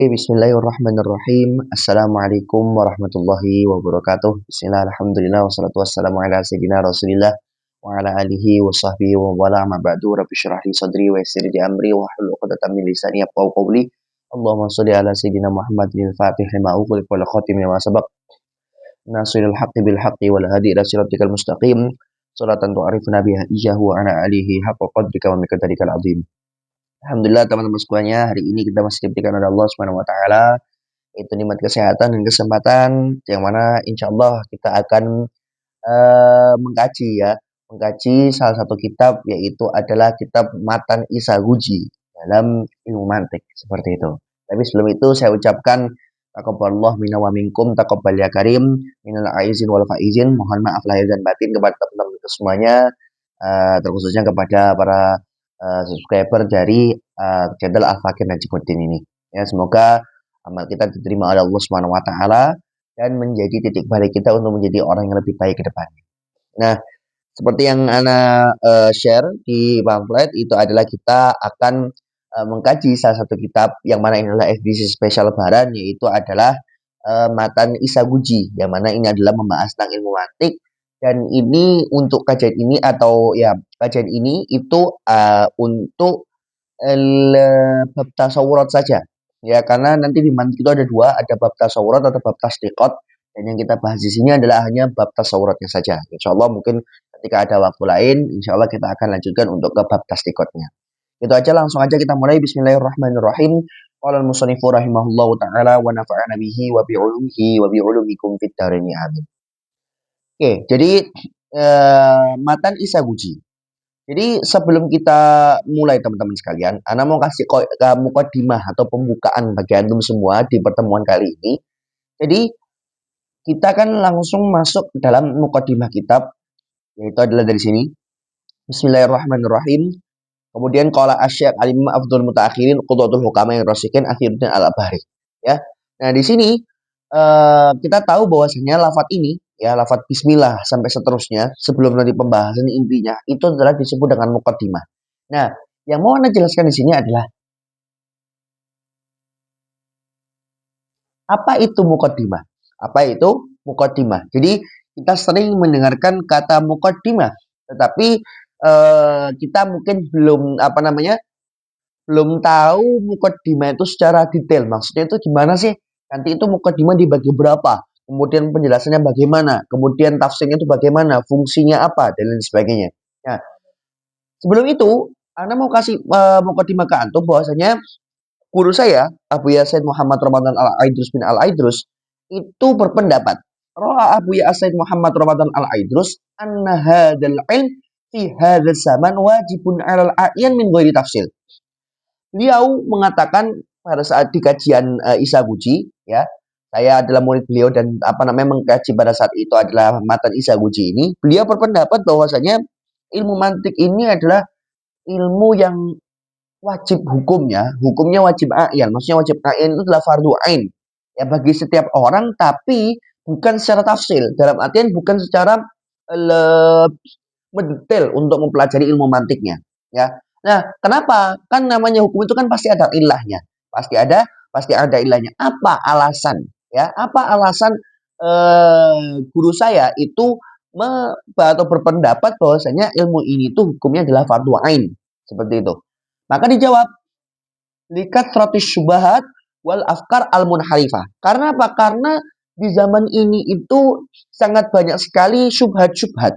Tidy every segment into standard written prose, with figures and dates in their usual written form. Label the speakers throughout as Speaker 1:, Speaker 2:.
Speaker 1: Bismillahirrahmanirrahim. Assalamualaikum warahmatullahi wabarakatuh. Bismillah, alhamdulillah, wassalatu wassalamu ala sayyidina rasulillah wa ala alihi wa sahbihi wa wala ma ba'du. Rabbi syrah li sadri wa yassir li amri wa hlul 'uqdatam min lisani yafqahu qawli. Allahumma shalli ala sayyidina Muhammadin al-fatih lima ughliqa wal khatim lima sabaq. Nasiril haqqi bil haqqi wal hadi ila siratikal mustaqim. Salatan tu'arifuna biha iyyahu wa ala alihi haqqa qadrika wa miqdarikal azim. Alhamdulillah teman-teman semuanya, hari ini kita masih diberikan oleh Allah Subhanahu wa taala itu nikmat kesehatan dan kesempatan yang mana insya Allah kita akan mengkaji salah satu kitab, yaitu adalah kitab Matan Isaguji dalam ilmu mantik seperti itu. Tapi sebelum itu saya ucapkan taqabbalallahu minna wa minkum, taqabbal ya karim, minal aizin wal faizin. Mohon maaf lahir dan batin kepada teman-teman semuanya, terkhususnya kepada para subscriber dari channel Al-Fakir Najmuddin ini. Ya, semoga amal kita diterima oleh Allah Subhanahu wa taala dan menjadi titik balik kita untuk menjadi orang yang lebih baik ke depannya. Nah, seperti yang Ana share di pamflet itu adalah kita akan mengkaji salah satu kitab yang mana ini adalah edisi spesial lebaran, yaitu adalah Matan Isaguji, yang mana ini adalah membahas tentang ilmu mantik. Dan ini untuk kajian ini kajian ini itu untuk bab tasawurat saja. Ya, karena nanti di mantik itu ada dua, ada bab tasawurat atau bab tasdiqat. Dan yang kita bahas di sini adalah hanya bab tasawuratnya saja. Insya Allah mungkin ketika ada waktu lain, insya Allah kita akan lanjutkan untuk ke bab tasdiqatnya. Itu aja, langsung aja kita mulai. Bismillahirrahmanirrahim. Qala al-musannifu rahimahullahu ta'ala wa nafa'ana bihi wa bi'ulumihi wa bi'ulumikum fid dharain amin. Oke, jadi Matan Isaguji. Jadi sebelum kita mulai teman-teman sekalian, Ana mau kasih mukadimah atau pembukaan bagi antum semua di pertemuan kali ini. Jadi kita kan langsung masuk dalam mukadimah kitab, yaitu adalah dari sini. Bismillahirrahmanirrahim. Kemudian qala asy-syaikh alim afdhul mutaakhirin qudwatul hukama ar-rasyidin Akhiruddin al-Abhari. Ya. Nah, di sini kita tahu bahwasanya lafaz ini, ya, lafaz bismillah sampai seterusnya sebelum nanti pembahasan intinya itu adalah disebut dengan muqaddimah. Nah, yang mau Anda jelaskan di sini adalah apa itu muqaddimah? Apa itu muqaddimah? Jadi kita sering mendengarkan kata muqaddimah, tetapi kita mungkin belum tahu muqaddimah itu secara detail. Maksudnya itu gimana sih? Nanti itu muqaddimah dibagi berapa? Kemudian penjelasannya bagaimana? Kemudian tafsirnya itu bagaimana? Fungsinya apa? Dan lain sebagainya. Nah, sebelum itu, Anda mau kasih muqaddimah ke antum bahwasanya guru saya, Abu Yasin Muhammad Ramadan Al-Aidrus bin Al-Aidrus, itu berpendapat, Ra'a Abu Yasin Muhammad Ramadan Al-Aidrus anna hadzal ilm fi hadzal zaman wajibun 'alal a'yan min ghairi tafsil. Beliau mengatakan pada saat di kajian Isaguji, ya, saya adalah murid beliau dan mengkaji pada saat itu adalah Matan Isaguji ini. Beliau berpendapat bahwasanya ilmu mantik ini adalah ilmu yang wajib hukumnya wajib a'yan. Maksudnya wajib a'yan itu adalah fardu ain, ya, bagi setiap orang, tapi bukan secara tafsil. Dalam artian bukan secara mendetail untuk mempelajari ilmu mantiknya, ya. Nah, kenapa? Kan namanya hukum itu kan pasti ada ilahnya. Pasti ada ilahnya. Apa alasan? Ya, apa alasan guru saya itu atau berpendapat bahwasanya ilmu ini tuh hukumnya adalah fardu ain, seperti itu. Maka dijawab, likat seratus syubhat wal afkar al munharifah. Karena apa? Karena di zaman ini itu sangat banyak sekali syubhat-syubhat,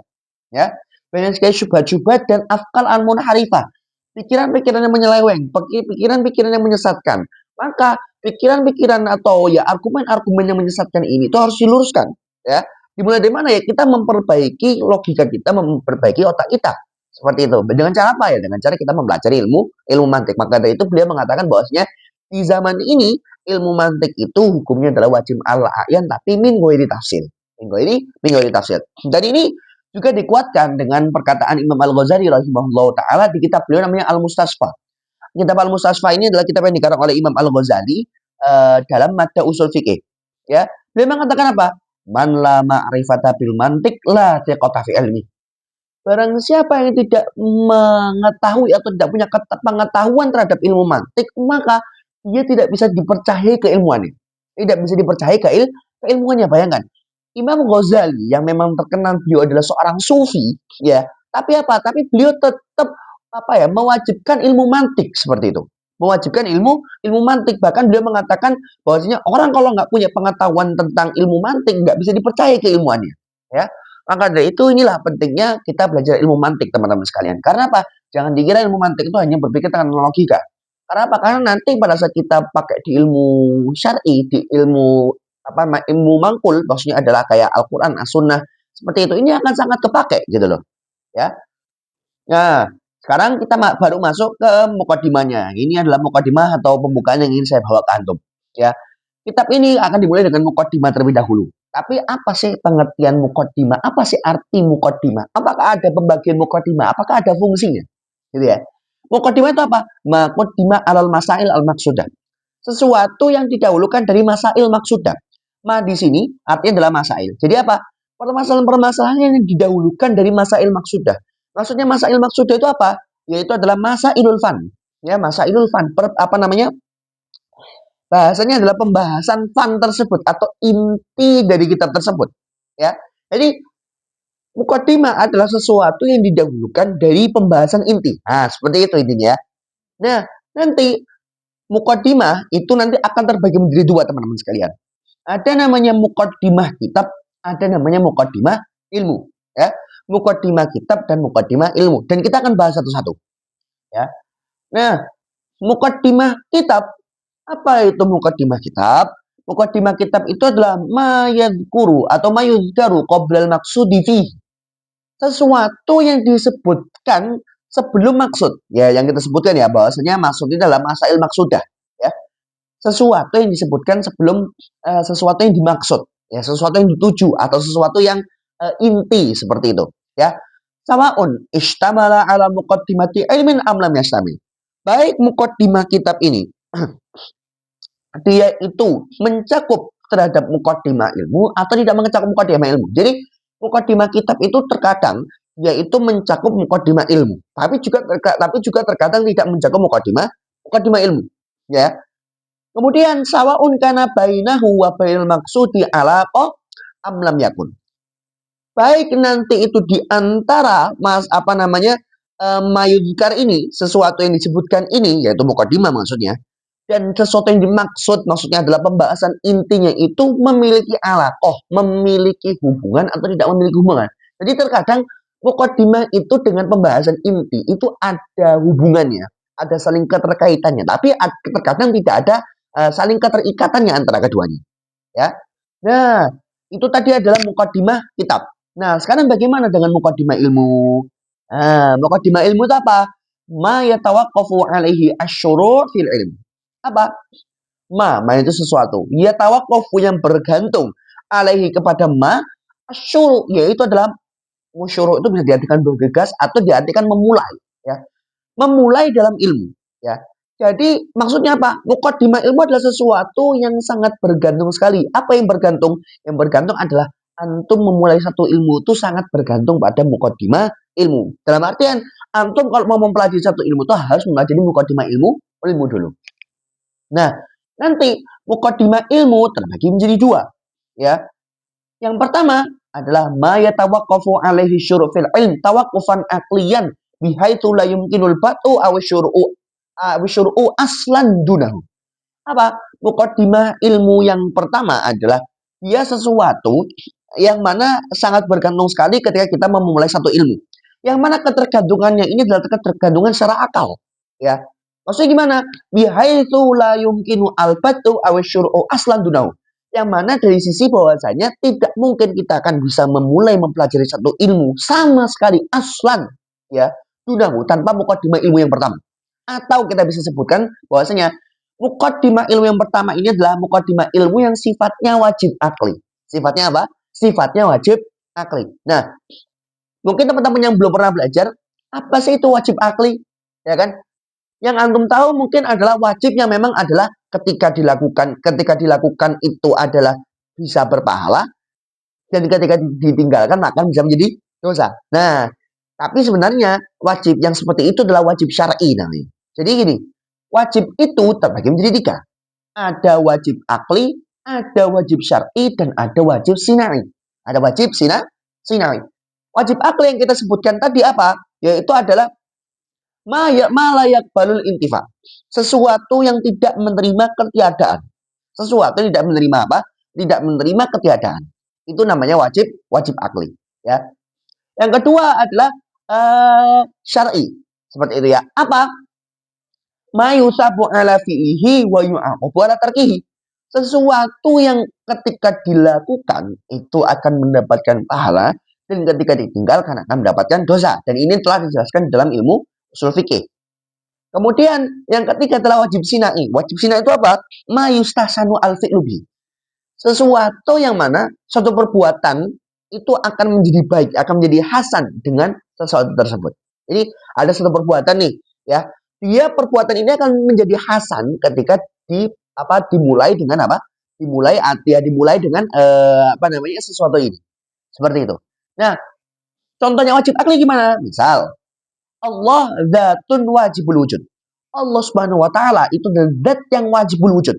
Speaker 1: ya. Banyak sekali syubhat-syubhat dan afkar al munharifah. Pikiran-pikiran yang menyeleweng, pikiran-pikiran yang menyesatkan. Maka pikiran-pikiran atau ya argumen-argumen yang menyesatkan ini itu harus diluruskan, ya. Dimulai dari mana? Ya, kita memperbaiki logika kita, memperbaiki otak kita. Seperti itu. Dengan cara apa? Ya, dengan cara kita mempelajari ilmu mantik. Maka dari itu beliau mengatakan bahwasanya di zaman ini ilmu mantik itu hukumnya adalah wajib al-a'yan tapi min ghairi tafsir. Min ghairi tafsir. Dan ini juga dikuatkan dengan perkataan Imam Al-Ghazali rahimahullah ta'ala di kitab beliau namanya Al-Mustasfa. Kitab Al-Mustasfa ini adalah kitab yang dikarang oleh Imam Al-Ghazali dalam Madda Usul Fikih. Ya, beliau mengatakan apa? Man la ma'rifata bil mantik la thiqata fi ilmi. Barang siapa yang tidak mengetahui atau tidak punya pengetahuan terhadap ilmu mantik, maka dia tidak bisa dipercayai keilmuannya. Tidak bisa dipercayai keilmuannya. Bayangkan, Imam Ghazali yang memang terkenal beliau adalah seorang sufi, ya. Tapi apa? Tapi beliau tetap apa ya, mewajibkan ilmu mantik seperti itu. Mewajibkan ilmu mantik. Bahkan beliau mengatakan bahwasanya orang kalau nggak punya pengetahuan tentang ilmu mantik nggak bisa dipercaya keilmuannya, ya. Maka dari itu inilah pentingnya kita belajar ilmu mantik, teman-teman sekalian. Karena apa? Jangan dikira ilmu mantik itu hanya berpikir dengan logika. Karena apa? Karena nanti pada saat kita pakai di ilmu syar'i, di ilmu ilmu mangkul, maksudnya adalah kayak Al-Quran, As-Sunnah, seperti itu. Ini akan sangat kepake gitu loh, ya. Nah, sekarang kita baru masuk ke mukadimahnya. Ini adalah mukadimah atau pembukaan yang ingin saya bawa ke antum, ya. Kitab ini akan dimulai dengan mukadimah terlebih dahulu. Tapi apa sih pengertian mukadimah? Apa sih arti mukadimah? Apakah ada pembagian mukadimah? Apakah ada fungsinya? Gitu ya. Mukadimah itu apa? Mukadimah alal masail al maksudah. Sesuatu yang didahulukan dari masail maksudah. Di sini artinya adalah masail. Jadi apa? Permasalahan-permasalahan yang didahulukan dari masail maksudah. Maksudnya masail maksudah itu apa? Yaitu adalah masailul fan. Ya, masailul fan. Apa namanya? Bahasanya adalah pembahasan fan tersebut atau inti dari kitab tersebut. Ya. Jadi mukadimah adalah sesuatu yang didahulukan dari pembahasan inti. Nah, seperti itu intinya. Nah, nanti mukadimah itu nanti akan terbagi menjadi dua, teman-teman sekalian. Ada namanya mukadimah kitab, ada namanya mukadimah ilmu, ya. Mukadimah kitab dan mukadimah ilmu. Dan kita akan bahas satu-satu, ya. Nah, mukadimah kitab, apa itu mukadimah kitab? Mukadimah kitab itu adalah mayadkuru atau mayudkaru qoblal maksudi fi. Sesuatu yang disebutkan sebelum maksud. Ya, yang kita sebutkan ya bahwasanya maksud itu adalah masail maksudah, ya. Sesuatu yang disebutkan sebelum sesuatu yang dimaksud, ya, sesuatu yang dituju atau sesuatu yang inti seperti itu, ya. Sawaun istamala ala muqaddimati ilmin am lam yastamil. Baik muqaddimah kitab ini dia itu mencakup terhadap muqaddimah ilmu atau tidak mencakup muqaddimah ilmu. Jadi muqaddimah kitab itu terkadang yaitu mencakup muqaddimah ilmu, tapi juga terkadang tidak mencakup muqaddimah ilmu, ya. Kemudian sawaun kana bainahu wa bainal maksudi alaqah am lam yakun. Baik nanti itu di antara mayudkar ini, sesuatu yang disebutkan ini yaitu mukadimah maksudnya, dan sesuatu yang dimaksud maksudnya adalah pembahasan intinya itu memiliki alaqah, memiliki hubungan atau tidak memiliki hubungan. Jadi terkadang mukadimah itu dengan pembahasan inti itu ada hubungannya, ada saling keterkaitannya, tapi terkadang tidak ada saling keterikatannya antara keduanya, ya. Nah, itu tadi adalah mukadimah kitab. Nah, sekarang bagaimana dengan mukadimah ilmu? Nah, mukadimah ilmu itu apa? Ma yatawaqqafu alaihi asyuru' fil ilm. Apa? Ma itu sesuatu. Yatawaqqafu yang bergantung alaihi kepada ma asyuru' yaitu adalah musyuru' itu bisa diartikan bergegas atau diartikan memulai, ya. Memulai dalam ilmu, ya. Jadi maksudnya apa? Muqaddimah ilmu adalah sesuatu yang sangat bergantung sekali. Apa yang bergantung? Yang bergantung adalah antum memulai satu ilmu itu sangat bergantung pada muqaddimah ilmu. Dalam artian antum kalau mau mempelajari satu ilmu itu harus mempelajari muqaddimah ilmu dulu. Nah, nanti muqaddimah ilmu terbagi menjadi dua, ya. Yang pertama adalah ma yatawaqqafu alaihi syuru' fil ilm tawaqqufan aqliyan bihaitsu la yumkinul batu aw syuru'u aslan dunahu. Apa? Muqaddimah ilmu yang pertama adalah dia sesuatu yang mana sangat bergantung sekali ketika kita memulai satu ilmu. Yang mana ketergantungannya ini adalah ketergantungan secara akal, ya. Maksudnya gimana? Bihaitsu la yumkinu al-batu aw syuru'u aslan dunahu. Yang mana dari sisi bahwasanya tidak mungkin kita akan bisa memulai mempelajari satu ilmu sama sekali aslan, ya, dunahu tanpa muqaddimah ilmu yang pertama. Atau kita bisa sebutkan bahwasanya muqaddimah ilmu yang pertama ini adalah muqaddimah ilmu yang sifatnya wajib akli. Sifatnya apa? Sifatnya wajib akli. Nah, mungkin teman-teman yang belum pernah belajar, apa sih itu wajib akli? Ya kan? Yang antum tahu mungkin adalah wajibnya memang adalah ketika dilakukan itu adalah bisa berpahala, dan ketika ditinggalkan maka bisa menjadi dosa. Nah, tapi sebenarnya wajib yang seperti itu adalah wajib syar'i namanya. Jadi gini, Wajib itu terbagi menjadi tiga. Ada wajib akli, ada wajib syar'i, dan ada wajib sinai. Ada wajib sinai. Wajib akli yang kita sebutkan tadi apa? Yaitu adalah malayak balul intifa. Sesuatu yang tidak menerima ketiadaan. Sesuatu yang tidak menerima apa? Tidak menerima ketiadaan. Itu namanya wajib akli. Ya. Yang kedua adalah syar'i. Seperti itu ya. Apa? Ma yusabu ala fi'ihi wa yu'aqabu ala tarkihi. Sesuatu yang ketika dilakukan itu akan mendapatkan pahala dan ketika ditinggalkan akan mendapatkan dosa. Dan ini telah dijelaskan dalam ilmu usul fikih. Kemudian yang ketiga adalah wajib sinai. Wajib sinai itu apa? Ma yustahsanu al fi'lu bihi. Sesuatu yang mana suatu perbuatan itu akan menjadi baik, akan menjadi hasan dengan sesuatu tersebut. Jadi ada satu perbuatan nih, ya. Dia perbuatan ini akan menjadi hasan ketika dimulai dengan apa? Dimulai dengan sesuatu ini. Seperti itu. Nah, contohnya wajib akli gimana? Misal Allah dzatun wajibul wujud. Allah Subhanahu wa taala itu adalah zat yang wajibul wujud.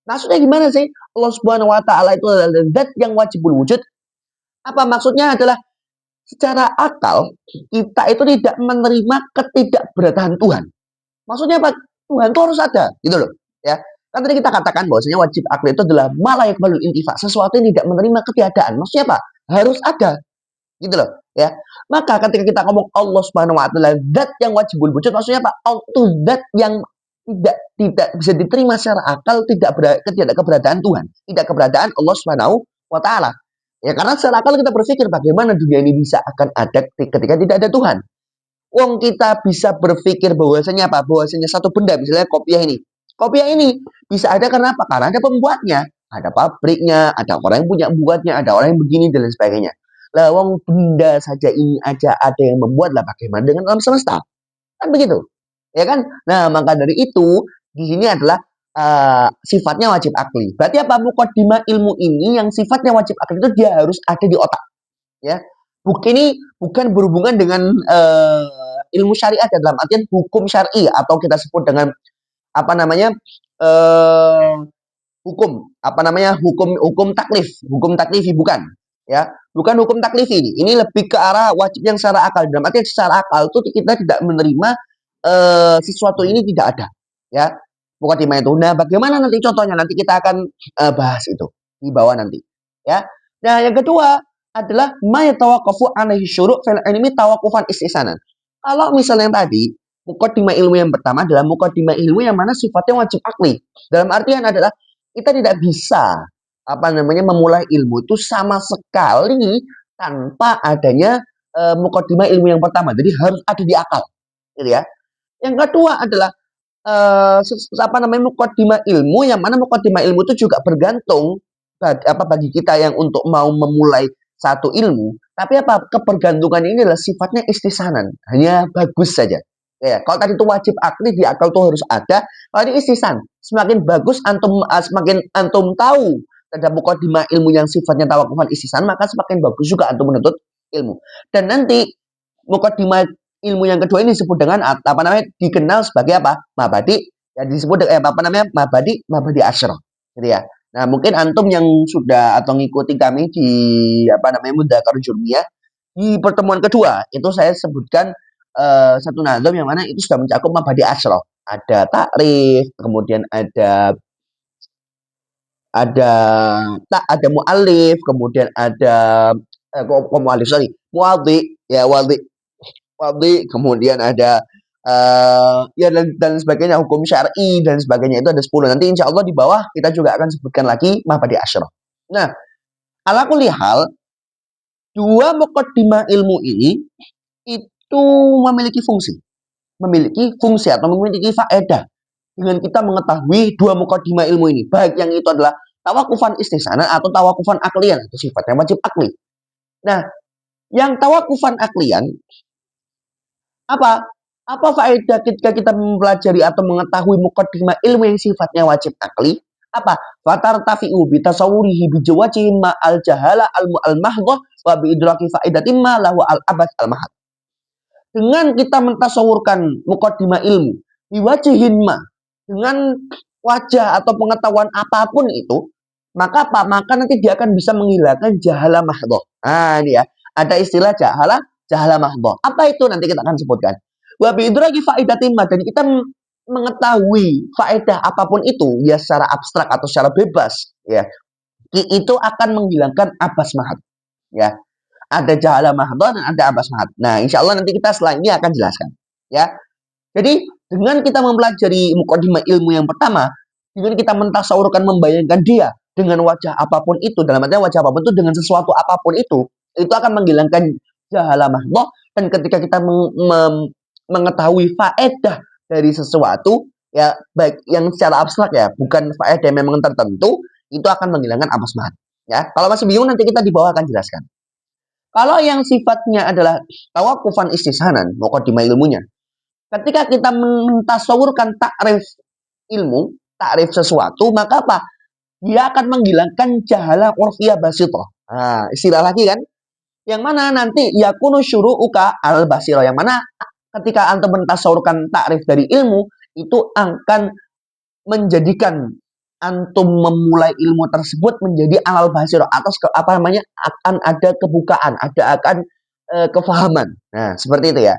Speaker 1: Maksudnya gimana sih? Allah Subhanahu wa taala itu adalah zat yang wajibul wujud. Apa maksudnya adalah secara akal kita itu tidak menerima ketidakberadaan Tuhan. Maksudnya apa? Tuhan itu harus ada, gitu loh. Ya, kan tadi kita katakan bahwasanya wajib akli itu adalah malayak balul intifa, sesuatu yang tidak menerima ketiadaan. Maksudnya apa? Harus ada, gitu loh. Ya, maka ketika kita ngomong Allah Subhanahu wa taala zat yang wajibul wujud, maksudnya apa? Itu zat yang tidak bisa diterima secara akal, tidak keberadaan Tuhan, tidak keberadaan Allah Subhanahu wa taala. Ya, karena secara akal kita berpikir bagaimana dunia ini bisa akan ada ketika tidak ada Tuhan. Wong kita bisa berpikir bahwasanya apa? Bahwasanya satu benda, misalnya kopiah ini. Kopiah ini bisa ada karena apa? Karena ada pembuatnya, ada pabriknya, ada orang yang punya buatnya, ada orang yang begini dan lain sebagainya. Lah wong benda saja ini aja ada yang membuat, lah bagaimana dengan alam semesta? Kan begitu. Ya kan? Nah, maka dari itu di sini adalah sifatnya wajib akli. Berarti apa? Muqaddimah ilmu ini yang sifatnya wajib akli itu dia harus ada di otak. Ya. Ini bukan berhubungan dengan ilmu syariat dalam artian hukum syar'i atau kita sebut dengan hukum taklifi bukan, ya, bukan hukum taklifi ini lebih ke arah wajib yang secara akal. Dalam artian secara akal itu kita tidak menerima sesuatu ini tidak ada, ya, bukan dimana itu. Nah, bagaimana nanti contohnya nanti kita akan bahas itu di bawah nanti, ya. Nah, yang kedua adalah ma yatawaqqafu alaihi syuru' fil ilmi tawaqqufan istihsanan. Kalau misalnya yang tadi muqaddimah ilmu yang pertama adalah muqaddimah ilmu yang mana sifatnya wajib akli. Dalam artian adalah kita tidak bisa memulai ilmu itu sama sekali tanpa adanya muqaddimah ilmu yang pertama. Jadi harus ada di akal, gitu ya. Yang kedua adalah muqaddimah ilmu yang mana muqaddimah ilmu itu juga bergantung bagi kita yang untuk mau memulai satu ilmu, tapi kebergantungan ini adalah sifatnya istihsanan, hanya bagus saja. Ya, kalau tadi itu wajib akli di akal itu harus ada, kalau ini istihsan, semakin bagus semakin antum tahu terhadap muqaddimah ilmu yang sifatnya tawakkufan istihsan, maka semakin bagus juga antum menuntut ilmu. Dan nanti muqaddimah ilmu yang kedua ini disebut dengan dikenal sebagai apa? Mabadi, ya disebut mabadi asyra, gitu ya. Nah, mungkin antum yang sudah atau ngikuti kami di Mudzakarah Jurmiyah di pertemuan kedua itu saya sebutkan satu nazam yang mana itu sudah mencakup mabadi asyra. Ada takrif, kemudian ada muallif, kemudian ada muadhi, ya wadhi, kemudian ada dan sebagainya, hukum syar'i dan sebagainya, itu ada 10. Nanti insya Allah di bawah kita juga akan sebutkan lagi mabadi asyra. Nah, ala kulli hal, dua muqaddimah ilmu ini itu memiliki fungsi atau memiliki faedah dengan kita mengetahui dua muqaddimah ilmu ini, baik yang itu adalah tawakkufan istihsanan atau tawakkufan aklian, itu sifatnya wajib akli. Nah, yang tawakkufan aklian apa faedah ketika kita mempelajari atau mengetahui muqaddimah ilmu yang sifatnya wajib akli? Apa? Fatartafi'u bi tasawwurihi bi jawajihin ma al jahala al mahdhah wa bi idraki faedatin ma lahu al abad al mahad. Dengan kita mentasawurkan muqaddimah ilmu biwajihin ma, dengan wajah atau pengetahuan apapun itu, maka apa? Maka nanti dia akan bisa menghilangkan jahala mahdhah. Nah, ini ya. Ada istilah jahala mahdhah. Apa itu? Nanti kita akan sebutkan. Wa biidraki faidatin dan kita mengetahui faedah apapun itu ya secara abstrak atau secara bebas ya. Itu akan menghilangkan abas mahad ya. Ada jahala mahdhah dan ada abas mahad. Nah, insya Allah nanti kita setelah ini akan jelaskan ya. Jadi dengan kita mempelajari mukadimah ilmu yang pertama, dengan kita mentasawurkan membayangkan dia dengan wajah apapun itu, dalam artian wajah apapun itu dengan sesuatu apapun itu akan menghilangkan jahala mahdhah. Dan ketika kita mengetahui faedah dari sesuatu ya, baik yang secara abstrak ya, bukan faedah yang memang tertentu, itu akan menghilangkan abas mahad ya. Kalau masih bingung nanti kita di bawah akan jelaskan. Kalau yang sifatnya adalah tawakufan istishanan, mukadimah ilmunya, ketika kita mentasawurkan takrif ilmu, takrif sesuatu, maka apa? Dia akan menghilangkan jahala urfiyah basitoh. Nah, istilah lagi kan? Yang mana nanti yakunu syuru'uka al basiro. Yang mana ketika antum mentasawurkan takrif dari ilmu, itu akan menjadikan antum memulai ilmu tersebut menjadi alal basiro. Atas apa namanya? Akan ada kebukaan, ada akan kefahaman. Nah, seperti itu ya.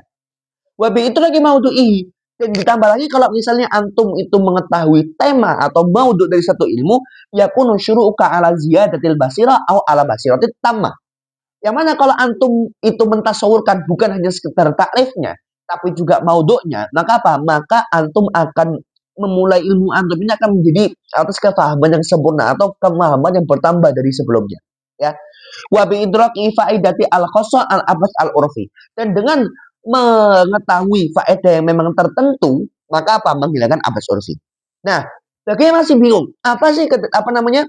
Speaker 1: Wabi itu lagi maudu'i. Dan ditambah lagi kalau misalnya antum itu mengetahui tema atau maudhu dari satu ilmu, yakunu syuru'uka ala ziyadatil basira atau ala basiratit tamma. Yang mana kalau antum itu mentasawurkan bukan hanya sekedar takrifnya, tapi juga maudhu'nya, maka apa? Maka antum akan memulai ilmu antum ini akan menjadi atas kefahaman yang sempurna atau pemahaman yang bertambah dari sebelumnya. Ya. Wa bi idraki faidati al-khassa al-abas al-urfi. Dan dengan mengetahui faedah yang memang tertentu, maka apa? Menghilangkan abas urfi. Nah, bagi yang masih bingung, apa sih apa namanya?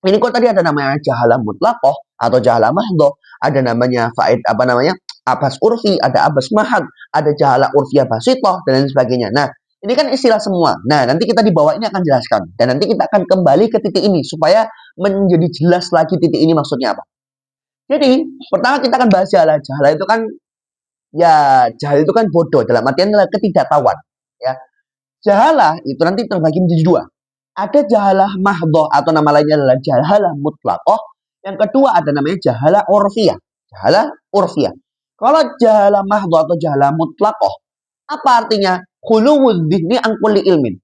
Speaker 1: Ini kok tadi ada namanya jahalah mutlaqah atau jahalah mahdhah, ada namanya faed apa namanya? Abas urfi, ada abas mahad, ada jahalah urfiyah basithah dan lain sebagainya. Nah, ini kan istilah semua. Nah, nanti kita di bawah ini akan jelaskan dan nanti kita akan kembali ke titik ini supaya menjadi jelas lagi titik ini maksudnya apa. Jadi, pertama kita akan bahas jahalah. Jahalah itu kan ya, jahil itu kan bodoh, dalam artian adalah ketidaktahuan ya. Jahalah itu nanti terbagi menjadi dua. Ada jahalah mahdhah atau nama lainnya adalah jahalah mutlaqah. Yang kedua ada namanya jahalah urfiyah. Jahalah urfiyah. Kalau jahalah mahdhah atau jahalah mutlaqah, apa artinya? Khuluwudz dzihni an kulli ilmin.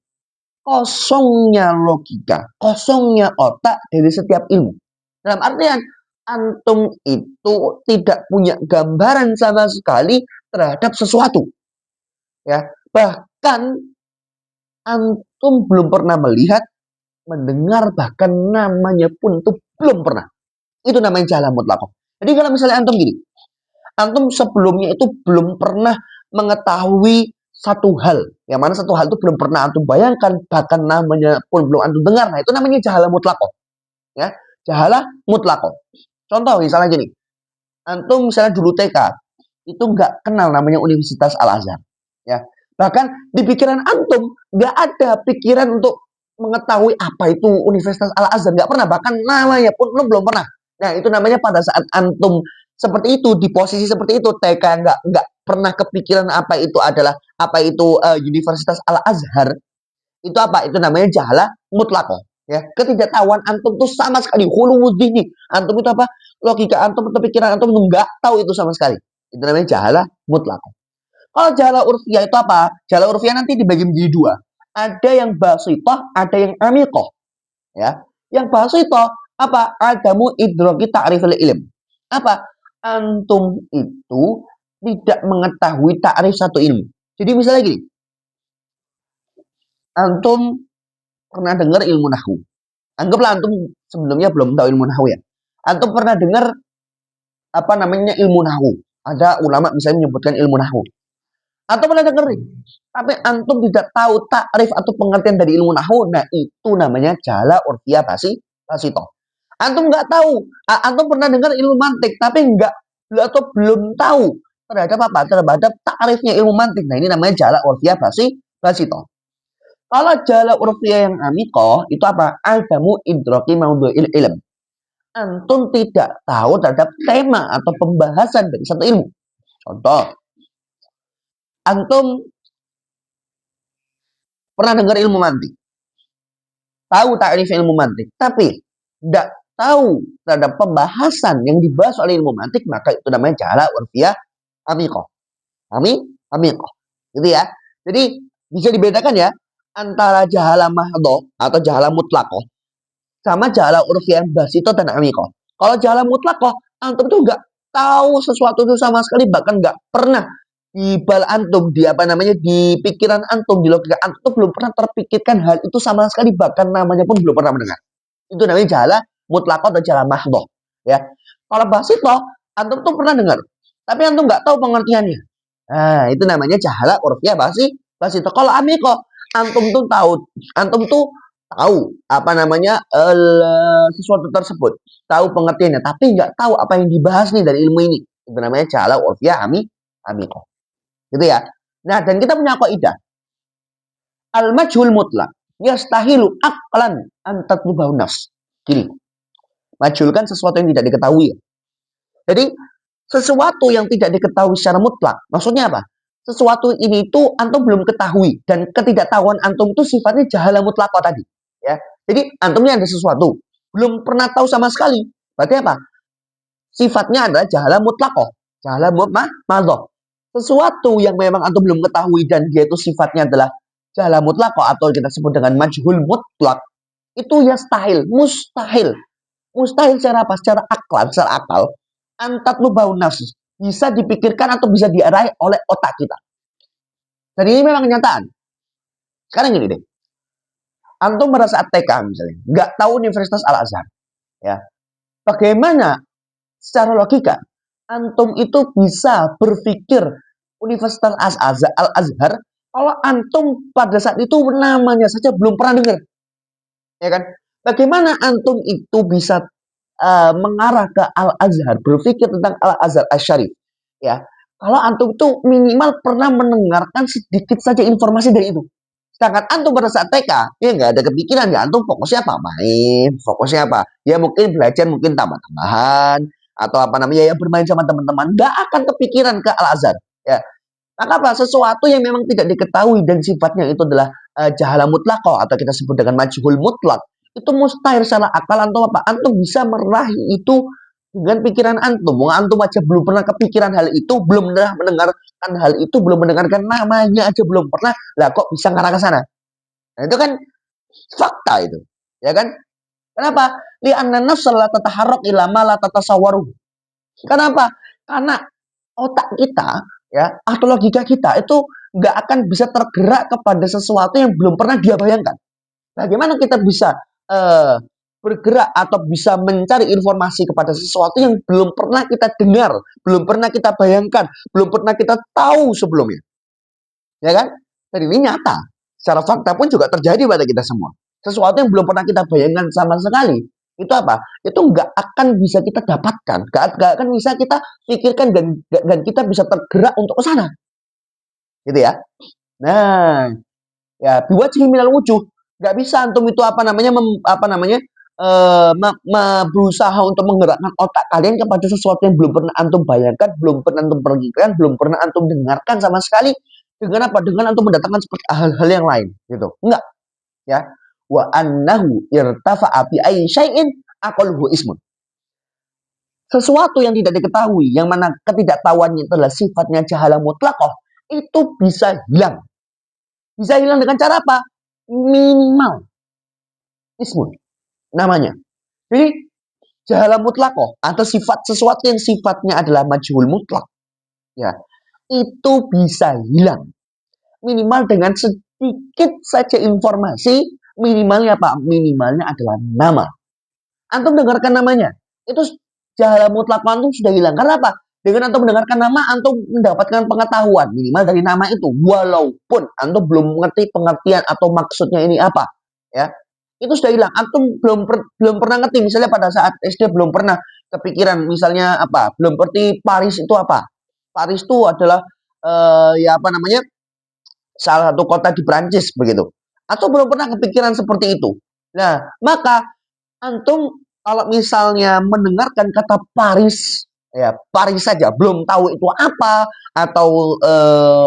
Speaker 1: Kosongnya logika, kosongnya otak dari setiap ilmu. Dalam artian antum itu tidak punya gambaran sama sekali terhadap sesuatu. Ya, bahkan antum belum pernah melihat, mendengar, bahkan namanya pun itu belum pernah. Itu namanya jahalah mutlaqah. Jadi kalau misalnya antum gini, antum sebelumnya itu belum pernah mengetahui satu hal, yang mana satu hal itu belum pernah antum bayangkan, bahkan namanya pun belum antum dengar. Nah, itu namanya jahalah mutlaqah. Ya, jahalah mutlaqah. Contoh misalnya gini, antum misalnya dulu TK itu nggak kenal namanya Universitas Al-Azhar, ya. Bahkan di pikiran antum nggak ada pikiran untuk mengetahui apa itu Universitas Al-Azhar, nggak pernah. Bahkan namanya pun belum pernah. Nah, itu namanya pada saat antum seperti itu, di posisi seperti itu, TK nggak pernah kepikiran apa itu adalah apa itu Universitas Al-Azhar. Itu apa? Itu namanya jahalah mutlaqah. Ya, ketidaktahuan antum tuh sama sekali khuluwudzihni. Antum itu apa? Logika antum atau pikiran antum nggak tahu itu sama sekali. Itu namanya jahalah mutlaqah. Kalau jahalah urfiyah itu apa? Jahalah urfiyah nanti dibagi menjadi dua. Ada yang basithah, ada yang amiqah. Ya. Yang basithah apa? Adamu idraki ta'rifil ilm. Apa? Antum itu tidak mengetahui ta'rif satu ilmu. Jadi misalnya gini. Antum pernah dengar ilmu nahwu. Anggaplah antum sebelumnya belum tahu ilmu nahwu ya. Antum pernah dengar apa namanya ilmu nahwu. Ada ulama misalnya menyebutkan ilmu nahwu. Antum pernah dengar nih. Tapi antum tidak tahu takrif atau pengertian dari ilmu nahwu. Nah, itu namanya jahalah urfiyah basithah. Antum nggak tahu. Antum pernah dengar ilmu mantik tapi nggak atau belum tahu terhadap apa? Terhadap takrifnya ilmu mantik. Nah, ini namanya jahalah urfiyah basithah. Kalau jahalah urfiyah yang amiqah itu apa? Adamu idraki maudhu'il ilm. Antum tidak tahu terhadap tema atau pembahasan dari satu ilmu. Contoh, antum pernah dengar ilmu mantik, tahu takrif ilmu mantik, tapi tidak tahu terhadap pembahasan yang dibahas oleh ilmu mantik, maka itu namanya jahala urfiyah amikah. Amikah. Gitu ya. Jadi bisa dibedakan ya antara jahala mahdhah atau jahala mutlaqah sama jahala urfiyah basito dan amikah. Kalau jahala mutlaqah, antum tuh nggak tahu sesuatu itu sama sekali, bahkan nggak pernah di bal antum, di apa namanya, di pikiran antum, di logika antum tuh belum pernah terpikirkan hal itu sama sekali, bahkan namanya pun belum pernah mendengar. Itu namanya jahala mutlaqah atau jahala mahdhah. Ya. Kalau basito, antum tuh pernah dengar, tapi antum nggak tahu pengertiannya. Nah, itu namanya jahala urfiyah basito. Kalau amikah, antum tuh tahu apa namanya sesuatu tersebut, tahu pengertiannya, tapi nggak tahu apa yang dibahas nih dari ilmu ini. Itu namanya jahala urfiyah amikah. Gitu ya. Nah, dan kita punya kaidah al-majhul mutlak yastahilu aqlan an tatlubahu nafs. Gini, majhul kan sesuatu yang tidak diketahui. Jadi sesuatu yang tidak diketahui secara mutlak, maksudnya apa? Sesuatu ini tuh antum belum ketahui, dan ketidaktahuan antum itu sifatnya jahala mutlaqah tadi, ya. Jadi antumnya ada sesuatu belum pernah tahu sama sekali, berarti apa? Sifatnya adalah jahala mutlaqah, jahala mahdhah. Sesuatu yang memang antum belum ketahui dan dia itu sifatnya adalah jahala mutlaqah atau kita sebut dengan majhul mutlak, itu yastahil, mustahil secara apa? Secara akal antat lubau nafs, bisa dipikirkan atau bisa diarahi oleh otak kita. Dan ini memang kenyataan. Sekarang gini deh, antum merasa ATK misalnya, nggak tahu Universitas Al Azhar, ya. Bagaimana secara logika antum itu bisa berpikir Universitas Al Azhar kalau antum pada saat itu namanya saja belum pernah dengar, ya kan? Bagaimana antum itu bisa mengarah ke Al Azhar, berpikir tentang Al Azhar Asy-Syarif, ya? Kalau antum tuh minimal pernah mendengarkan sedikit saja informasi dari itu. Sedangkan antum pada saat TK, ya nggak ada kepikiran, ya antum fokusnya apa? Main, fokusnya apa? Ya mungkin belajar, mungkin tambah-tambahan, atau apa namanya, ya bermain sama teman-teman. Nggak akan kepikiran ke Al Azhar, ya. Maka apa? Sesuatu yang memang tidak diketahui dan sifatnya itu adalah jahala mutlaqah atau kita sebut dengan majhul mutlak, itu mustahil secara akal antum apa? Antum bisa meraih itu dengan pikiran antum. Antum aja belum pernah kepikiran hal itu, belum pernah mendengarkan hal itu, belum mendengarkan namanya aja belum pernah. Lah kok bisa ngarah ke sana? Nah, itu kan fakta itu. Ya kan? Kenapa? Li'anna nafsa la tataharrak ila ma la tatasawwaru. Kenapa? Karena otak kita, ya, atau logika kita itu nggak akan bisa tergerak kepada sesuatu yang belum pernah dia bayangkan. Bagaimana kita bisa bergerak atau bisa mencari informasi kepada sesuatu yang belum pernah kita dengar, belum pernah kita bayangkan, belum pernah kita tahu sebelumnya, ya kan? Dan ini nyata, secara fakta pun juga terjadi pada kita semua. Sesuatu yang belum pernah kita bayangkan sama sekali, itu apa? Itu nggak akan bisa kita dapatkan, nggak akan bisa kita pikirkan dan kita bisa tergerak untuk ke sana, gitu ya. Nah, ya biwajhi minal wujuh, nggak bisa antum itu berusaha untuk menggerakkan otak kalian kepada sesuatu yang belum pernah antum bayangkan, belum pernah antum perhatikan, belum pernah antum dengarkan sama sekali, dengan apa? Dengan antum mendatangkan seperti hal-hal yang lain, gitu. Enggak, ya. Wa annahu irtafa'a bi ayyi syai'in aqalhu ismun. Sesuatu yang tidak diketahui, yang mana ketidaktahuannya itu adalah sifatnya jahala mutlaqah, itu bisa hilang. Bisa hilang dengan cara apa? Minimal ismun namanya. Jadi jahala mutlaqah atau sifat sesuatu yang sifatnya adalah majhul mutlak, ya, itu bisa hilang minimal dengan sedikit saja informasi. Minimalnya apa? Minimalnya adalah nama. Antum dengarkan namanya, itu jahala mutlak antum sudah hilang. Karena apa? Dengan antum mendengarkan nama, antum mendapatkan pengetahuan minimal dari nama itu, walaupun antum belum mengerti pengertian atau maksudnya ini apa, ya. Itu sudah hilang. Antum belum pernah ngerti, misalnya pada saat SD belum pernah kepikiran misalnya apa? Belum ngerti Paris itu apa? Paris itu adalah ya apa namanya? Salah satu kota di Prancis begitu. Atau belum pernah kepikiran seperti itu. Nah, maka antum kalau misalnya mendengarkan kata Paris, ya Paris saja belum tahu itu apa, atau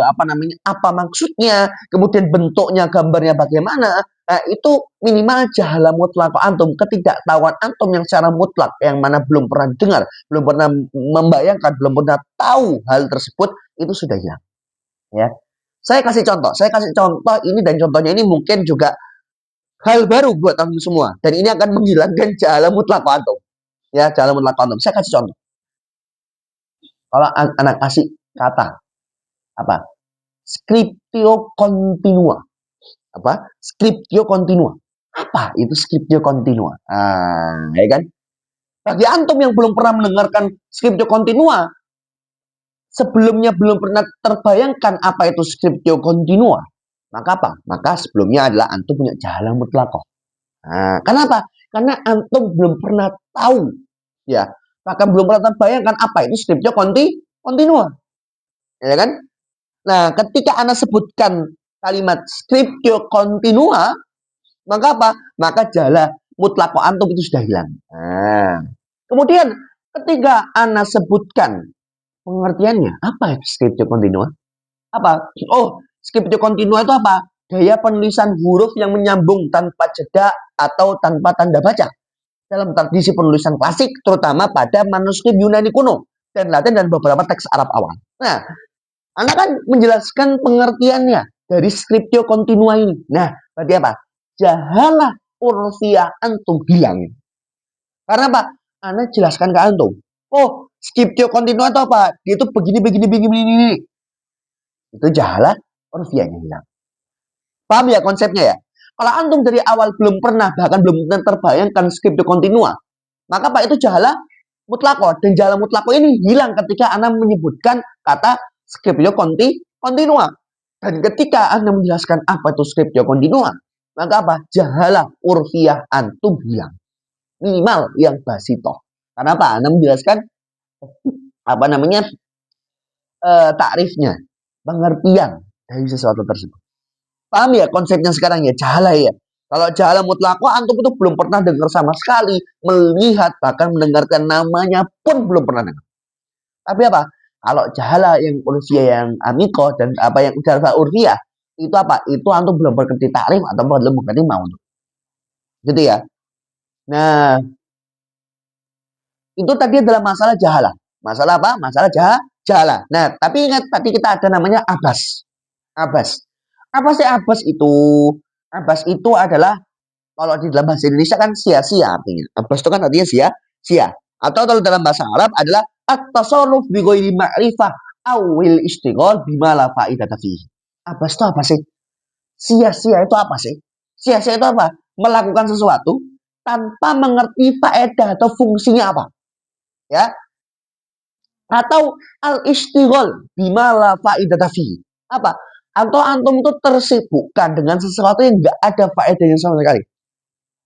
Speaker 1: apa maksudnya, kemudian bentuknya, gambarnya bagaimana, itu minimal jahala mutlak antum, ketidaktahuan antum yang secara mutlak, yang mana belum pernah dengar, belum pernah membayangkan, belum pernah tahu hal tersebut, itu sudah hilang. Ya, saya kasih contoh ini, dan contohnya ini mungkin juga hal baru buat antum semua, dan ini akan menghilangkan jahala mutlak antum. Ya, jahala mutlak antum. Saya kasih contoh. Kalau anak kasih kata apa? Scriptio continua. Apa? Scriptio continua. Apa itu scriptio continua? Ya kan? Bagi antum yang belum pernah mendengarkan scriptio continua, sebelumnya belum pernah terbayangkan apa itu scriptio continua, maka apa? Maka sebelumnya adalah antum punya jahala mutlakoh. Kenapa? Karena antum belum pernah tahu, ya, bahkan belum pernah terbayangkan apa itu scriptio continua, ya kan? Nah, ketika Anda sebutkan kalimat scriptio continua, maka apa? Maka jala mutlako antum itu sudah hilang. Kemudian ketika Anda sebutkan pengertiannya, apa itu scriptio continua? Apa? Oh, scriptio continua itu apa? Gaya penulisan huruf yang menyambung tanpa jeda atau tanpa tanda baca. Dalam tradisi penulisan klasik, terutama pada manuskrip Yunani kuno dan Latin dan beberapa teks Arab awal. Nah, Anda kan menjelaskan pengertiannya dari scriptio continua ini. Nah, berarti apa? Jahalah urfiah antum hilang. Karena apa? Anda jelaskan ke antum. Oh, scriptio continua itu apa? Dia itu begini. Itu jahalah urfiahnya hilang. Paham ya konsepnya ya? Kalau antum dari awal belum pernah, bahkan belum terbayangkan scriptio continua, maka Pak itu jahalah mutlako, dan jahalah mutlako ini hilang ketika Anda menyebutkan kata scriptio continua. Dan ketika Anda menjelaskan apa itu scriptio continua, maka apa? Jahalah urfiah antum hilang. Minimal yang basito. Karena apa? Anda menjelaskan takrifnya, pengertian dari sesuatu tersebut. Paham ya konsepnya sekarang ya, jahalah ya. Kalau jahalah mutlako, antum itu belum pernah dengar sama sekali, melihat, bahkan mendengarkan namanya pun belum pernah dengar. Tapi apa? Kalau jahalah yang urfiah, yang amiko, dan apa yang jahalah urfiah, itu apa? Itu antum belum mengerti takrif atau belum mengerti mau. Gitu ya. Nah, itu tadi adalah masalah jahalah. Masalah apa? Masalah jahalah. Nah, tapi ingat tadi kita ada namanya abas. Abas. Apa sih abas itu? Abas itu adalah, kalau di dalam bahasa Indonesia kan sia-sia artinya. Abas itu kan artinya sia-sia. Atau kalau dalam bahasa Arab adalah at-tasarruf bi ghairi ma'rifah awil istighol bima la faidata fihi. Abas itu apa sih? Sia-sia itu apa sih? Sia-sia itu apa? Melakukan sesuatu tanpa mengerti faedah atau fungsinya apa. Ya. Atau al-istighol bima la faidata fihi. Apa? Atau antum itu tersibukkan dengan sesuatu yang nggak ada faedahnya sama sekali.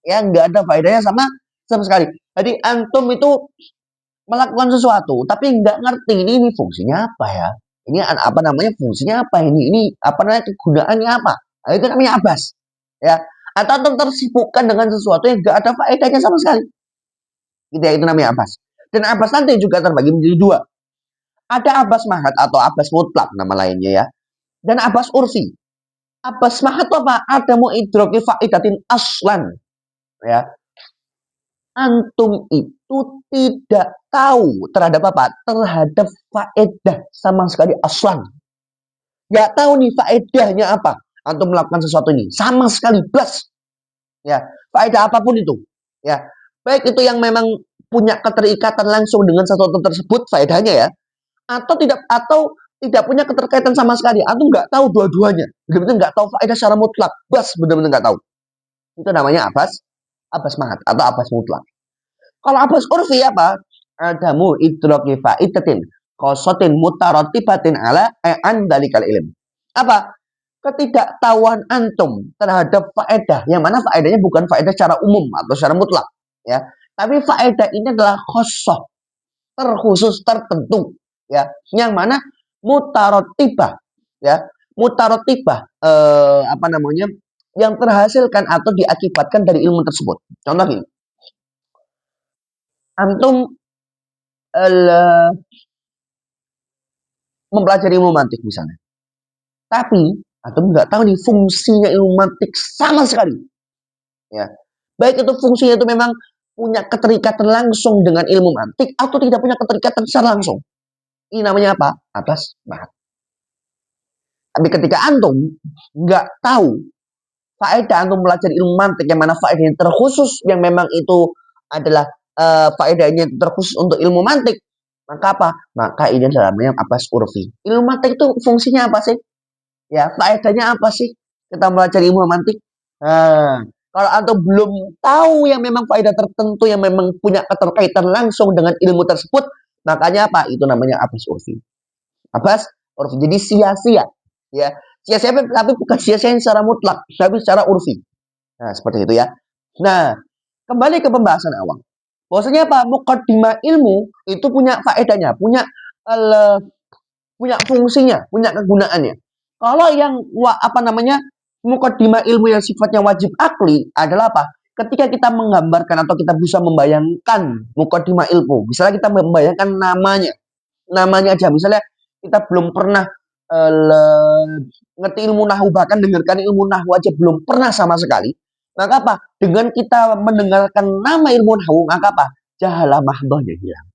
Speaker 1: Ya, nggak ada faedahnya sama sekali. Jadi antum itu melakukan sesuatu tapi nggak ngerti ini fungsinya apa ya, ini apa namanya, fungsinya apa, ini apa namanya, kegunaannya apa. Nah, itu namanya abas ya. Atau antum tersibukkan dengan sesuatu yang nggak ada faedahnya sama sekali, gitu ya, itu namanya abas. Dan abas nanti juga terbagi menjadi dua. Ada abas mahat atau abas mutlak nama lainnya ya, dan abas urfi. Abas mahat apa? Ada mu'idroki faidatin aslan ya. Antum itu tidak tahu terhadap apa? Terhadap faedah sama sekali aslan. Nggak tahu nih faedahnya apa. Antum melakukan sesuatu ini sama sekali plus. Ya, faedah apapun itu. Ya, baik itu yang memang punya keterikatan langsung dengan sesuatu tersebut faedahnya ya, atau tidak punya keterkaitan sama sekali. Antum nggak tahu dua-duanya. Benar-benar nggak tahu faedah secara mutlak. Bas, benar-benar nggak tahu. Itu namanya abas mahat atau abas mutlak. Kalau abas urfi apa? Adamu idroki faidatin kosotin mutarotibatin ala dalikal ilm. Apa? Ketidaktahuan antum terhadap faedah, yang mana faedahnya bukan faedah secara umum atau secara mutlak ya, tapi faedah ini adalah khosoh, terkhusus, tertentu ya, yang mana mutarotibah ya, mutarotibah yang terhasilkan atau diakibatkan dari ilmu tersebut. Contoh gini, antum mempelajari ilmu mantik misalnya. Tapi antum nggak tahu nih fungsinya ilmu mantik sama sekali. Ya, baik itu fungsinya itu memang punya keterikatan langsung dengan ilmu mantik atau tidak punya keterikatan secara langsung. Ini namanya apa? Atas bahat. Tapi ketika antum nggak tahu faedah antum belajar ilmu mantik yang mana faedahnya terkhusus yang memang itu adalah faedahnya terkhusus untuk ilmu mantik, maka apa? Maka ini adalah namanya abas urfi. Ilmu mantik itu fungsinya apa sih? Ya, faedahnya apa sih? Kita belajar ilmu mantik. Nah, kalau antum belum tahu yang memang faedah tertentu yang memang punya keterkaitan langsung dengan ilmu tersebut, makanya apa? Itu namanya abas urfi. Abas urfi. Jadi sia-sia. Ya, sia-sia tapi bukan sia-sia secara mutlak, tapi secara urfi. Nah, seperti itu ya. Nah, kembali ke pembahasan awal. Bahwasanya apa? Muqaddimah ilmu itu punya faedahnya, punya fungsinya, punya kegunaannya. Kalau yang apa namanya? Muqaddimah ilmu yang sifatnya wajib akli adalah apa? Ketika kita menggambarkan atau kita bisa membayangkan muqaddimah ilmu, misalnya kita membayangkan namanya. Namanya aja, misalnya kita belum pernah ngerti ilmu nahwu, bahkan dengarkan ilmu nahwu aja belum pernah sama sekali. Maka apa? Dengan kita mendengarkan nama ilmu nahwu, maka apa? Jahalah mahdhahnya hilang.